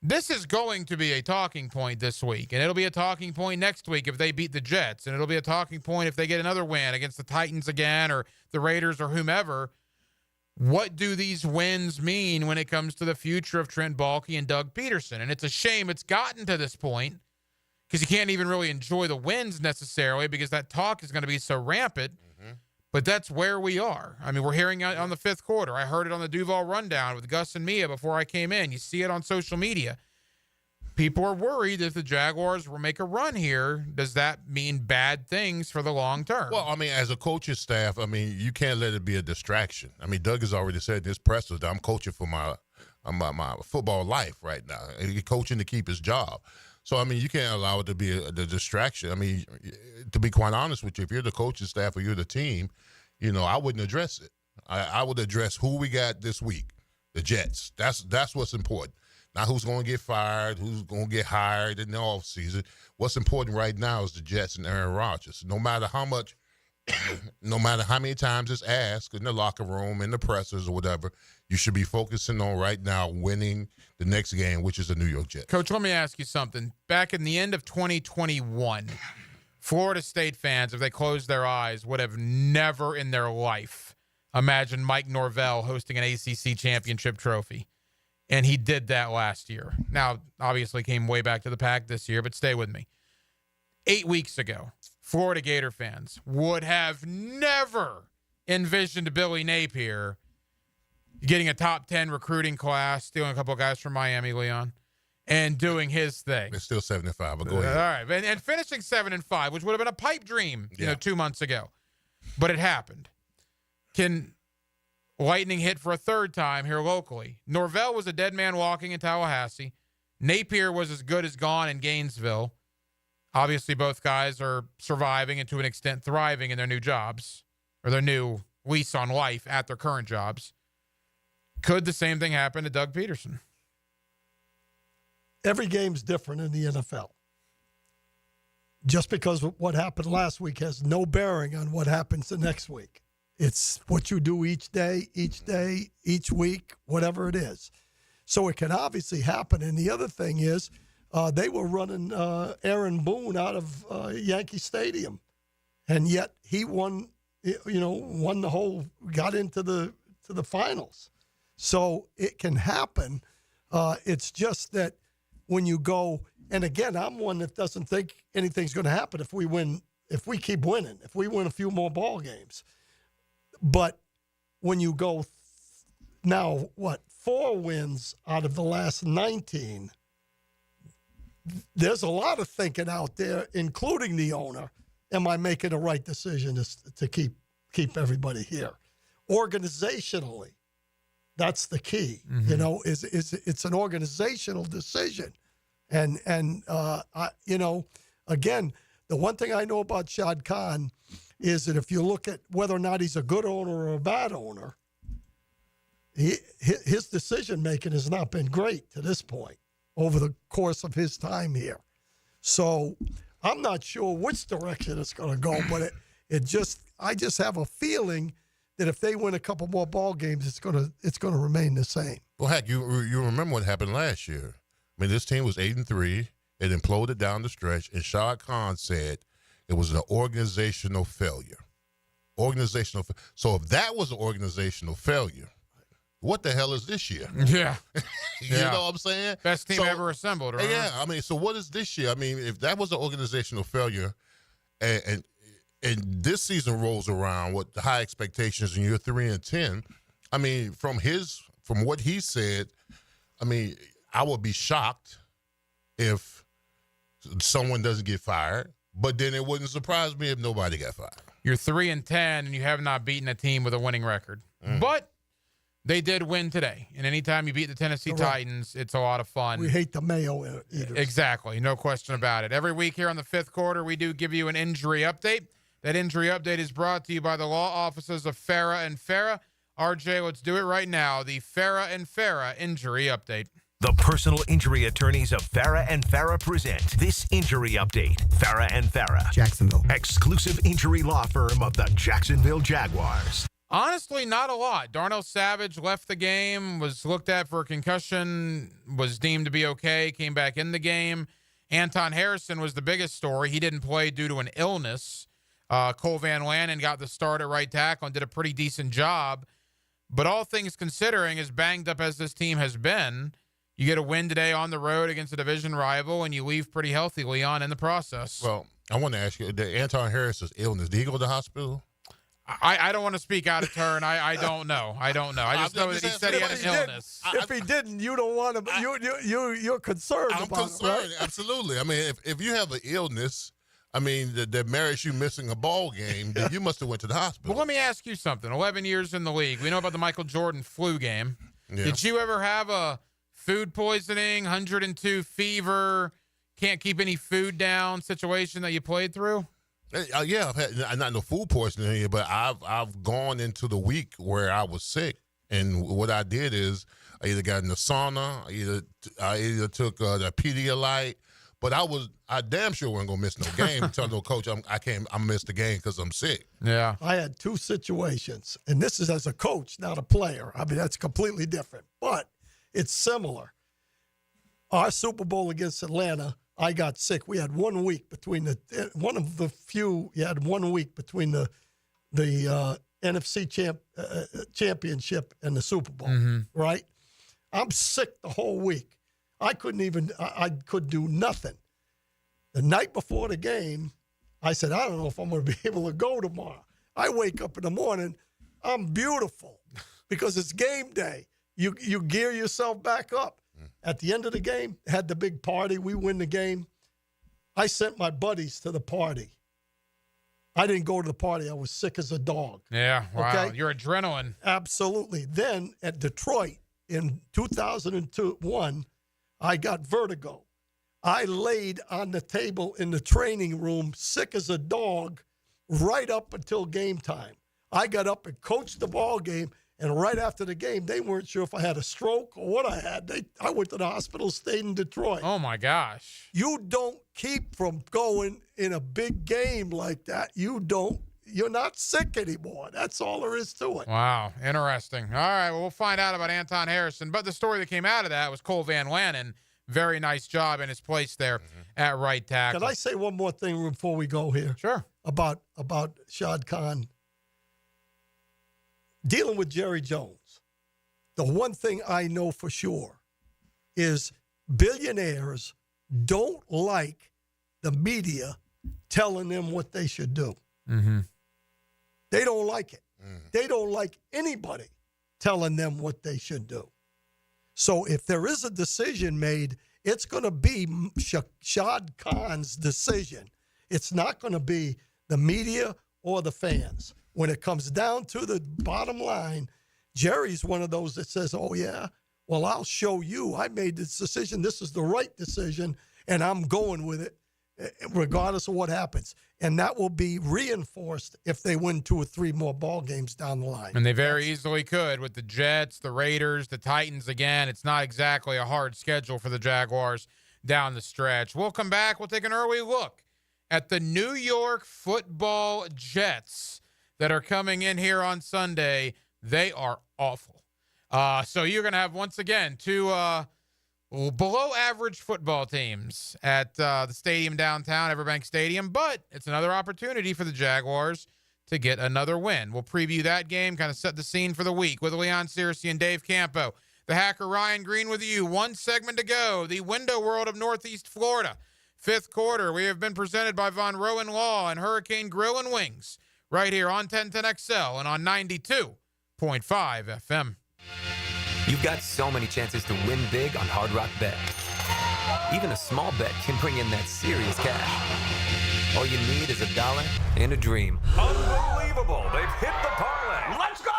This is going to be a talking point this week, and it'll be a talking point next week if they beat the Jets, and it'll be a talking point if they get another win against the Titans again or the Raiders or whomever. What do these wins mean when it comes to the future of Trent Baalke and Doug Peterson? And it's a shame it's gotten to this point because you can't even really enjoy the wins necessarily because that talk is going to be so rampant. Mm-hmm. But that's where we are. I mean, we're hearing it on the fifth quarter. I heard it on the Duval Rundown with Gus and Mia before I came in. You see it on social media. People are worried if the Jaguars will make a run here, does that mean bad things for the long term? Well, I mean, as a coaching staff, I mean, you can't let it be a distraction. I mean, Doug has already said in his presser that I'm coaching for my football life right now. He's coaching to keep his job. So, I mean, you can't allow it to be the distraction. I mean, to be quite honest with you, if you're the coaching staff or you're the team, I wouldn't address it. I would address who we got this week, the Jets. That's what's important. Not who's going to get fired, who's going to get hired in the offseason. What's important right now is the Jets and Aaron Rodgers. No matter how many times it's asked in the locker room, in the pressers or whatever, you should be focusing on right now winning the next game, which is the New York Jets. Coach, let me ask you something. Back in the end of 2021, Florida State fans, if they closed their eyes, would have never in their life imagined Mike Norvell hosting an ACC championship trophy. And he did that last year. Now, obviously came way back to the pack this year, but stay with me. 8 weeks ago, Florida Gator fans would have never envisioned Billy Napier getting a top 10 recruiting class, stealing a couple of guys from Miami, Leon, and doing his thing. It's still 7-5, but go ahead. All right, and finishing 7-5, which would have been a pipe dream, 2 months ago. But it happened. Can lightning hit for a third time here locally? Norvell was a dead man walking in Tallahassee. Napier was as good as gone in Gainesville. Obviously, both guys are surviving and to an extent thriving in their new jobs or their new lease on life at their current jobs. Could the same thing happen to Doug Peterson? Every game's different in the NFL. Just because what happened last week has no bearing on what happens the next week. It's what you do each day, each week, whatever it is. So it can obviously happen. And the other thing is they were running Aaron Boone out of Yankee Stadium. And yet he won the whole, got into the finals. So it can happen. It's just that when you go, and again, I'm one that doesn't think anything's going to happen if we keep winning, if we win a few more ball games. But when you go now, 4 wins out of the last 19, there's a lot of thinking out there, including the owner. Am I making the right decision to keep everybody here? Organizationally, that's the key. Mm-hmm. It's an organizational decision, and again, the one thing I know about Shad Khan is that if you look at whether or not he's a good owner or a bad owner, his decision-making has not been great to this point over the course of his time here. So I'm not sure which direction it's going to go, but I just have a feeling that if they win a couple more ball games, it's going to remain the same. Well, heck, you remember what happened last year. I mean, this team was 8-3. It imploded down the stretch, and Shad Khan said it was an organizational failure. So if that was an organizational failure, what the hell is this year? Yeah. You know what I'm saying? Best team ever assembled, right? Yeah. I mean, so what is this year? I mean, if that was an organizational failure and this season rolls around with high expectations and you're 3-10, I mean, from what he said, I mean, I would be shocked if someone doesn't get fired. But then it wouldn't surprise me if nobody got fired. You're 3-10, and you have not beaten a team with a winning record. But they did win today. And anytime you beat the Tennessee Titans, it's a lot of fun. We hate the Mayo eaters. Exactly. No question about it. Every week here on the fifth quarter, we do give you an injury update. That injury update is brought to you by the law offices of Farah and Farah. RJ, let's do it right now. The Farah and Farah injury update. The personal injury attorneys of Farah and Farah present this injury update. Farah and Farah, Jacksonville, exclusive injury law firm of the Jacksonville Jaguars. Honestly, not a lot. Darnell Savage left the game, was looked at for a concussion, was deemed to be okay, came back in the game. Anton Harrison was the biggest story. He didn't play due to an illness. Cole Van Lanen got the start at right tackle and did a pretty decent job. But all things considering, as banged up as this team has been, you get a win today on the road against a division rival, and you leave pretty healthy, Leon, in the process. Well, I want to ask you, the Anton Harris's illness, did he go to the hospiel? I don't want to speak out of turn. I don't know. I just know that he said he had an illness. If he didn't, you don't want him. You're concerned about it, right? I'm concerned, absolutely. I mean, if you have an illness, I mean, that merits you missing a ball game, then you must have went to the hospital. Well, let me ask you something. 11 years in the league. We know about the Michael Jordan flu game. Yeah. Did you ever have a food poisoning, 102 fever, can't keep any food down situation that you played through? Yeah, I've had not no food poisoning, but I've gone into the week where I was sick, and what I did is I either got in the sauna, I either took the Pedialyte, but I damn sure wasn't gonna miss no game. Tell no coach I missed the game because I'm sick. Yeah, I had two situations, and this is as a coach, not a player. I mean, that's completely different, but it's similar. Our Super Bowl against Atlanta, I got sick. We had 1 week between one of the few. You had 1 week between the NFC championship and the Super Bowl, right? I'm sick the whole week. I could do nothing. The night before the game, I said, I don't know if I'm going to be able to go tomorrow. I wake up in the morning, I'm beautiful because it's game day. You gear yourself back up. At the end of the game, had the big party. We win the game. I sent my buddies to the party. I didn't go to the party. I was sick as a dog. Yeah, wow. Okay? Your adrenaline. Absolutely. Then at Detroit in 2001, I got vertigo. I laid on the table in the training room, sick as a dog, right up until game time. I got up and coached the ball game. And right after the game, they weren't sure if I had a stroke or what I had. I went to the hospital, stayed in Detroit. Oh, my gosh. You don't keep from going in a big game like that. You're not sick anymore. That's all there is to it. Wow. Interesting. All right. Well, we'll find out about Anton Harrison. But the story that came out of that was Cole Van Lanen. Very nice job in his place there at right tackle. Can I say one more thing before we go here? Sure. About Shad Khan. Dealing with Jerry Jones, the one thing I know for sure is billionaires don't like the media telling them what they should do. They don't like it. They don't like anybody telling them what they should do. So if there is a decision made, it's going to be Shad Khan's decision. It's not going to be the media or the fans. When it comes down to the bottom line, Jerry's one of those that says, oh, yeah, well, I'll show you. I made this decision. This is the right decision, and I'm going with it regardless of what happens. And that will be reinforced if they win 2 or 3 more ball games down the line. And they very easily could with the Jets, the Raiders, the Titans. Again, it's not exactly a hard schedule for the Jaguars down the stretch. We'll come back. We'll take an early look at the New York Football Jets that are coming in here on Sunday. They are awful. So you're going to have, once again, 2 below-average football teams at the stadium downtown, Everbank Stadium. But it's another opportunity for the Jaguars to get another win. We'll preview that game, kind of set the scene for the week with Leon Searcy and Dave Campo. The hacker Ryan Green with you. 1 segment to go. The window world of Northeast Florida. Fifth quarter. We have been presented by Von Rowan Law and Hurricane Grill and Wings. Right here on 1010XL and on 92.5 FM. You've got so many chances to win big on Hard Rock Bet. Even a small bet can bring in that serious cash. All you need is $1 and a dream. Unbelievable. They've hit the parlay. Let's go!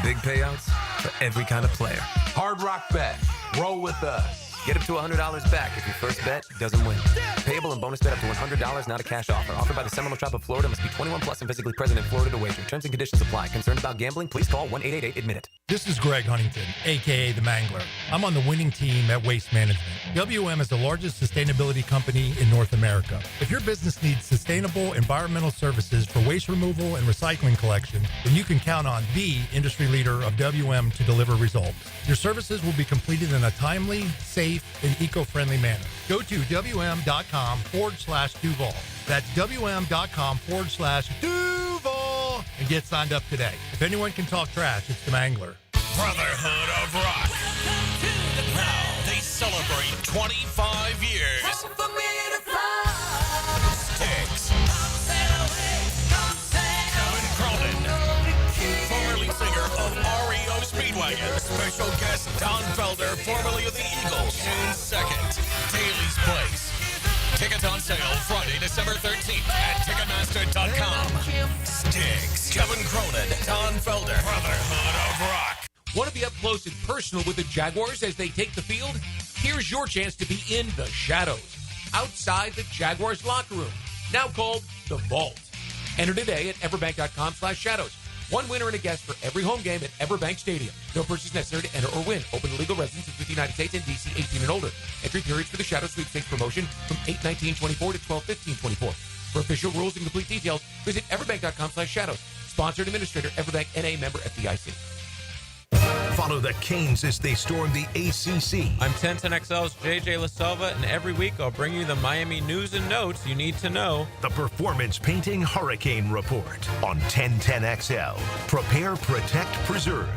Big payouts for every kind of player. Hard Rock Bet. Roll with us. Get up to $100 back if your first bet doesn't win. Payable and bonus bet up to $100, not a cash offer. Offered by the Seminole Tribe of Florida. Must be 21 plus and physically present in Florida to wager. Terms and conditions apply. Concerned about gambling? Please call 1-888-ADMIT-IT. This is Greg Huntington, a.k.a. The Mangler. I'm on the winning team at Waste Management. WM is the largest sustainability company in North America. If your business needs sustainable environmental services for waste removal and recycling collection, then you can count on the industry leader of WM to deliver results. Your services will be completed in a timely, safe, and eco-friendly manner. Go to WM.com/Duval. That's WM.com/Duval and get signed up today. If anyone can talk trash, it's the Mangler. Brotherhood of Rock. Now they celebrate 25 years. Sticks. Kevin Cronin, former lead singer of REO Speedwagon. Special guest Don Felder, formerly of the Eagles. June 2nd, Daly's Place. Tickets on sale Friday, December 13th at Ticketmaster.com. Sticks. Kevin Cronin, Don Felder. Brotherhood of Rock. Want to be up close and personal with the Jaguars as they take the field? Here's your chance to be in the shadows, outside the Jaguars locker room, now called the Vault. Enter today at everbank.com/shadows. One winner and a guest for every home game at Everbank Stadium. No purchase necessary to enter or win. Open to legal residents of the United States and D.C. 18 and older. Entry periods for the Shadow Sweepstakes promotion from 8/19/24 to 12/15/24. For official rules and complete details, visit everbank.com/shadows. Sponsored administrator, Everbank N.A. member FDIC. Follow the Canes as they storm the ACC. I'm 1010XL's JJ LaSalva, and every week I'll bring you the Miami news and notes you need to know. The Performance Painting Hurricane Report on 1010XL. Prepare, protect, preserve.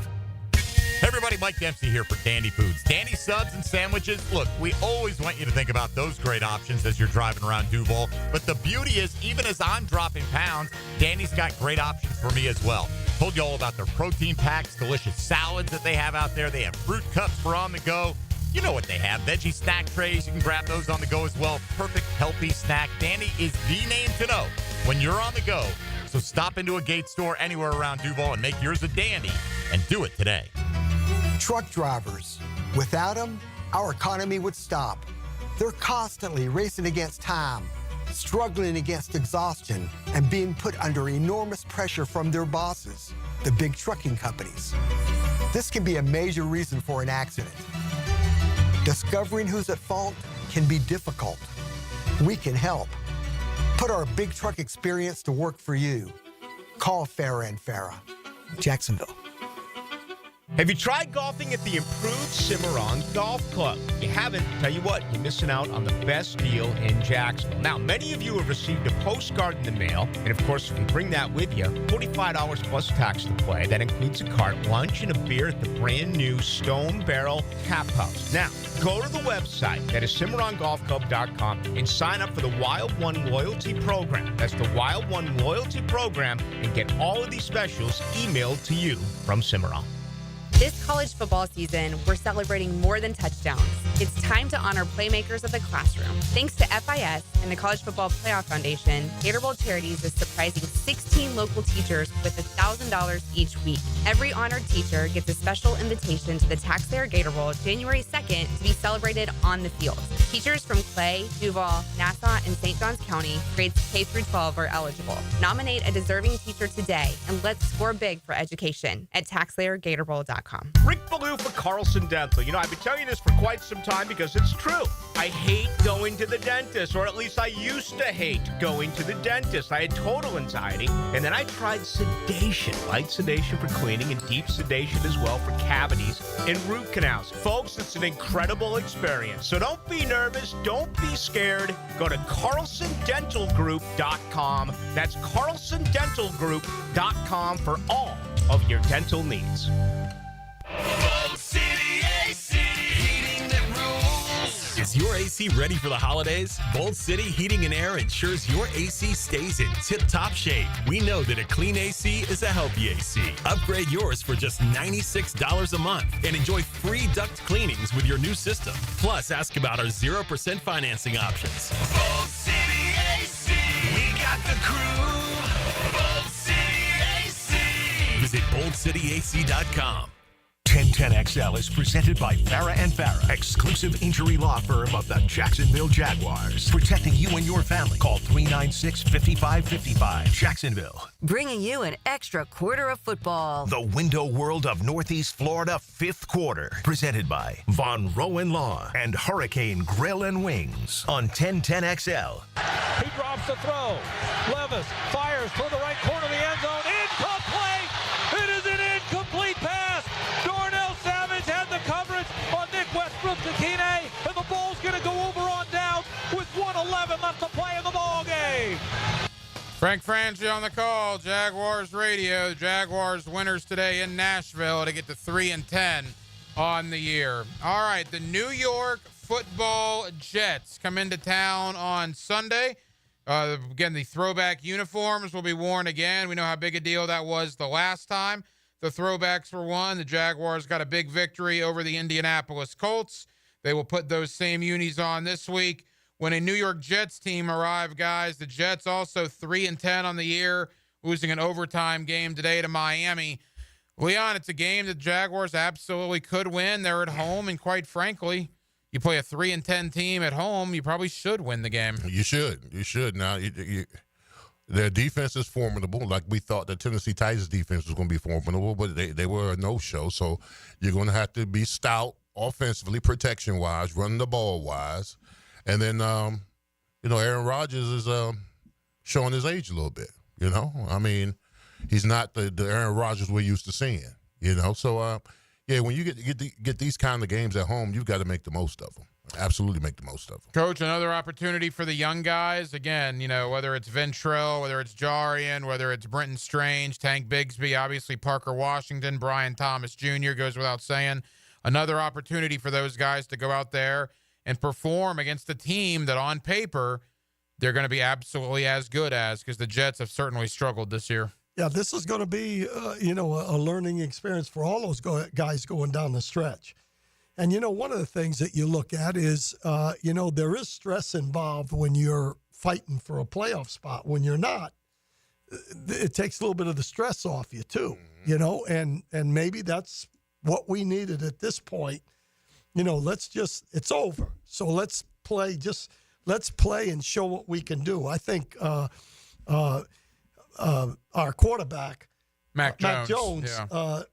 Hey everybody, Mike Dempsey here for Dandy Foods. Dandy subs and sandwiches. Look, we always want you to think about those great options as you're driving around Duval. But the beauty is, even as I'm dropping pounds, Dandy's got great options for me as well. Told you all about their protein packs, delicious salads that they have out there. They have fruit cups for on the go. You know what they have. Veggie snack trays. You can grab those on the go as well. Perfect, healthy snack. Dandy is the name to know when you're on the go. So stop into a Gate store anywhere around Duval and make yours a Dandy, and do it today. Truck drivers. Without them, our economy would stop. They're constantly racing against time, struggling against exhaustion, and being put under enormous pressure from their bosses, the big trucking companies. This can be a major reason for an accident. Discovering who's at fault can be difficult. We can help. Put our big truck experience to work for you. Call Farah & Farah, Jacksonville. Have you tried golfing at the improved Cimarron Golf Club? If you haven't, tell you what, you're missing out on the best deal in Jacksonville. Now, many of you have received a postcard in the mail, and of course, if you bring that with you, $45 plus tax to play. That includes a cart, lunch, and a beer at the brand new Stone Barrel Tap House. Now, go to the website, that is CimarronGolfClub.com, and sign up for the Wild One Loyalty Program. That's the Wild One Loyalty Program, and get all of these specials emailed to you from Cimarron. This college football season, we're celebrating more than touchdowns. It's time to honor playmakers of the classroom. Thanks to FIS and the College Football Playoff Foundation, Gator Bowl Charities is surprising 16 local teachers with $1,000 each week. Every honored teacher gets a special invitation to the Taxpayer Gator Bowl January 2nd to be celebrated on the field. Teachers from Clay, Duval, Nassau, and St. Johns County, grades K through 12 are eligible. Nominate a deserving teacher today, and let's score big for education at TaxpayerGatorBowl.com. Rick Ballou for Carlson Dental. You know, I've been telling you this for quite some time because it's true. I hate going to the dentist, or at least I used to hate going to the dentist. I had total anxiety, and then I tried sedation, light sedation for cleaning and deep sedation as well for cavities and root canals. Folks, it's an incredible experience. So don't be nervous. Don't be scared. Go to CarlsonDentalGroup.com. That's CarlsonDentalGroup.com for all of your dental needs. Bolt City AC, heating that rules. Is your AC ready for the holidays? Bolt City Heating and Air ensures your AC stays in tip-top shape. We know that a clean AC is a healthy AC. Upgrade yours for just $96 a month and enjoy free duct cleanings with your new system. Plus, ask about our 0% financing options. Bolt City AC. VoldCityAC.com. 1010XL is presented by Farah and Farah, exclusive injury law firm of the Jacksonville Jaguars. Protecting you and your family. Call 396-5555. Jacksonville. Bringing you an extra quarter of football. The window world of Northeast Florida, fifth quarter. Presented by Von Rowan Law and Hurricane Grill and Wings on 1010XL. He drops the throw. Levis fires toward the right corner of the end zone. Incomplete! It is an incomplete pass. Darnell Savage had the coverage on Nick Westbrook-Akine, and the ball's going to go over on down with 1:11 left to play in the ball game. Frank Franchi on the call, Jaguars radio. Jaguars winners today in Nashville to get to 3-10 on the year. All right, the New York Football Jets come into town on Sunday. Again, the throwback uniforms will be worn again. We know how big a deal that was the last time the throwbacks were won. The Jaguars got a big victory over the Indianapolis Colts. They will put those same unis on this week. When a New York Jets team arrived, guys, the Jets also 3-10 on the year, losing an overtime game today to Miami. Leon, it's a game that Jaguars absolutely could win. They're at home, and quite frankly, you play a 3-10 team at home, you probably should win the game. You should. You should. Now, their defense is formidable. Like we thought the Tennessee Titans defense was going to be formidable, but they were a no-show. So you're going to have to be stout offensively, protection-wise, running the ball-wise. And then, Aaron Rodgers is showing his age a little bit, I mean, he's not the Aaron Rodgers we're used to seeing, So, when you get these kind of games at home, you've got to make the most of them. Absolutely make the most of them. Coach, another opportunity for the young guys. Again, whether it's Ventrell, whether it's Jarian, whether it's Brenton Strange, Tank Bigsby, obviously Parker Washington, Brian Thomas Jr. goes without saying. Another opportunity for those guys to go out there and perform against a team that on paper they're going to be absolutely as good as, because the Jets have certainly struggled this year. Yeah, this is going to be, a learning experience for all those guys going down the stretch. And, one of the things that you look at is, there is stress involved when you're fighting for a playoff spot. When you're not, it takes a little bit of the stress off you too, and maybe that's what we needed at this point. It's over. So let's play and show what we can do. I think our quarterback, Mac Jones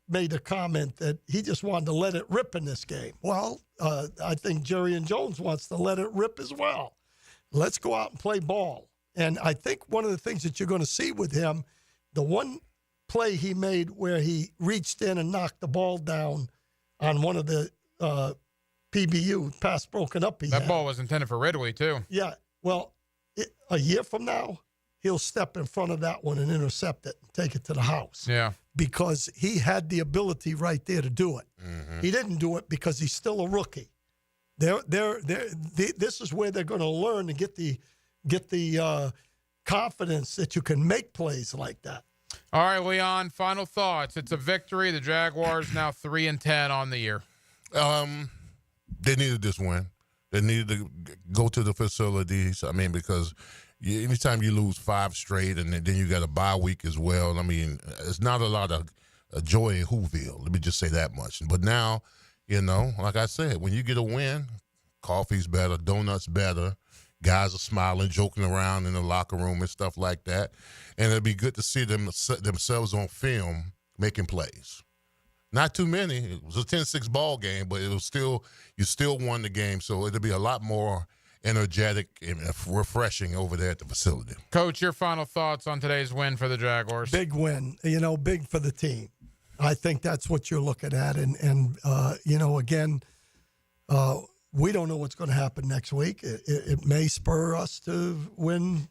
made a comment that he just wanted to let it rip in this game. Well, I think Jerry and Jones wants to let it rip as well. Let's go out and play ball. And I think one of the things that you're going to see with him, the one play he made where he reached in and knocked the ball down on one of the PBU, pass broken up. That ball was intended for Ridley, too. Yeah. Well, a year from now, he'll step in front of that one and intercept it and take it to the house. Yeah. Because he had the ability right there to do it. Mm-hmm. He didn't do it because he's still a rookie. This is where they're going to learn to get the confidence that you can make plays like that. All right, Leon, final thoughts. It's a victory. The Jaguars now 3-10 on the year. They needed this win. They needed to go to the facilities. I mean, because anytime you lose 5 straight and then you got a bye week as well, I mean, it's not a lot of joy in Whoville. Let me just say that much. But now, like I said, when you get a win, coffee's better, donuts better, guys are smiling, joking around in the locker room and stuff like that. And it'd be good to see them themselves on film making plays. Not too many. It was a 10-6 ball game, but you still won the game. So it'll be a lot more energetic and refreshing over there at the facility. Coach, your final thoughts on today's win for the Jaguars? Big win, big for the team. I think that's what you're looking at. And again, we don't know what's going to happen next week. It may spur us to win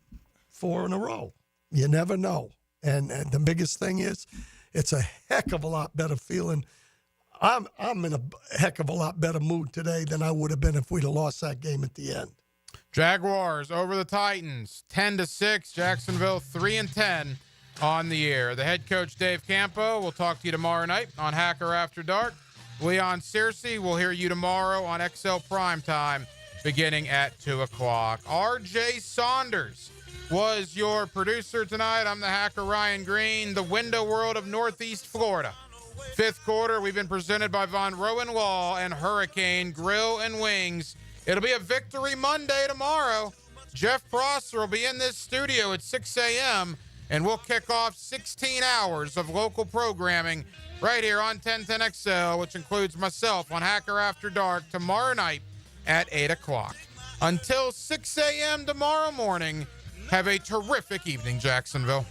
4 in a row. You never know. And the biggest thing is, it's a heck of a lot better feeling. I'm in a heck of a lot better mood today than I would have been if we'd have lost that game at the end. Jaguars over the Titans, 10-6. Jacksonville 3-10 on the year. The head coach, Dave Campo, will talk to you tomorrow night on Hacker After Dark. Leon Searcy, we'll hear you tomorrow on XL Primetime beginning at 2 o'clock. R.J. Saunders was your producer tonight. I'm the hacker Ryan Green, the window world of Northeast Florida. Fifth quarter, we've been presented by Von Rowan Law and Hurricane Grill and Wings. It'll be a Victory Monday tomorrow. Jeff Prosser will be in this studio at 6 a.m., and we'll kick off 16 hours of local programming right here on 1010XL, which includes myself on Hacker After Dark tomorrow night at 8 o'clock. Until 6 a.m. tomorrow morning, have a terrific evening, Jacksonville.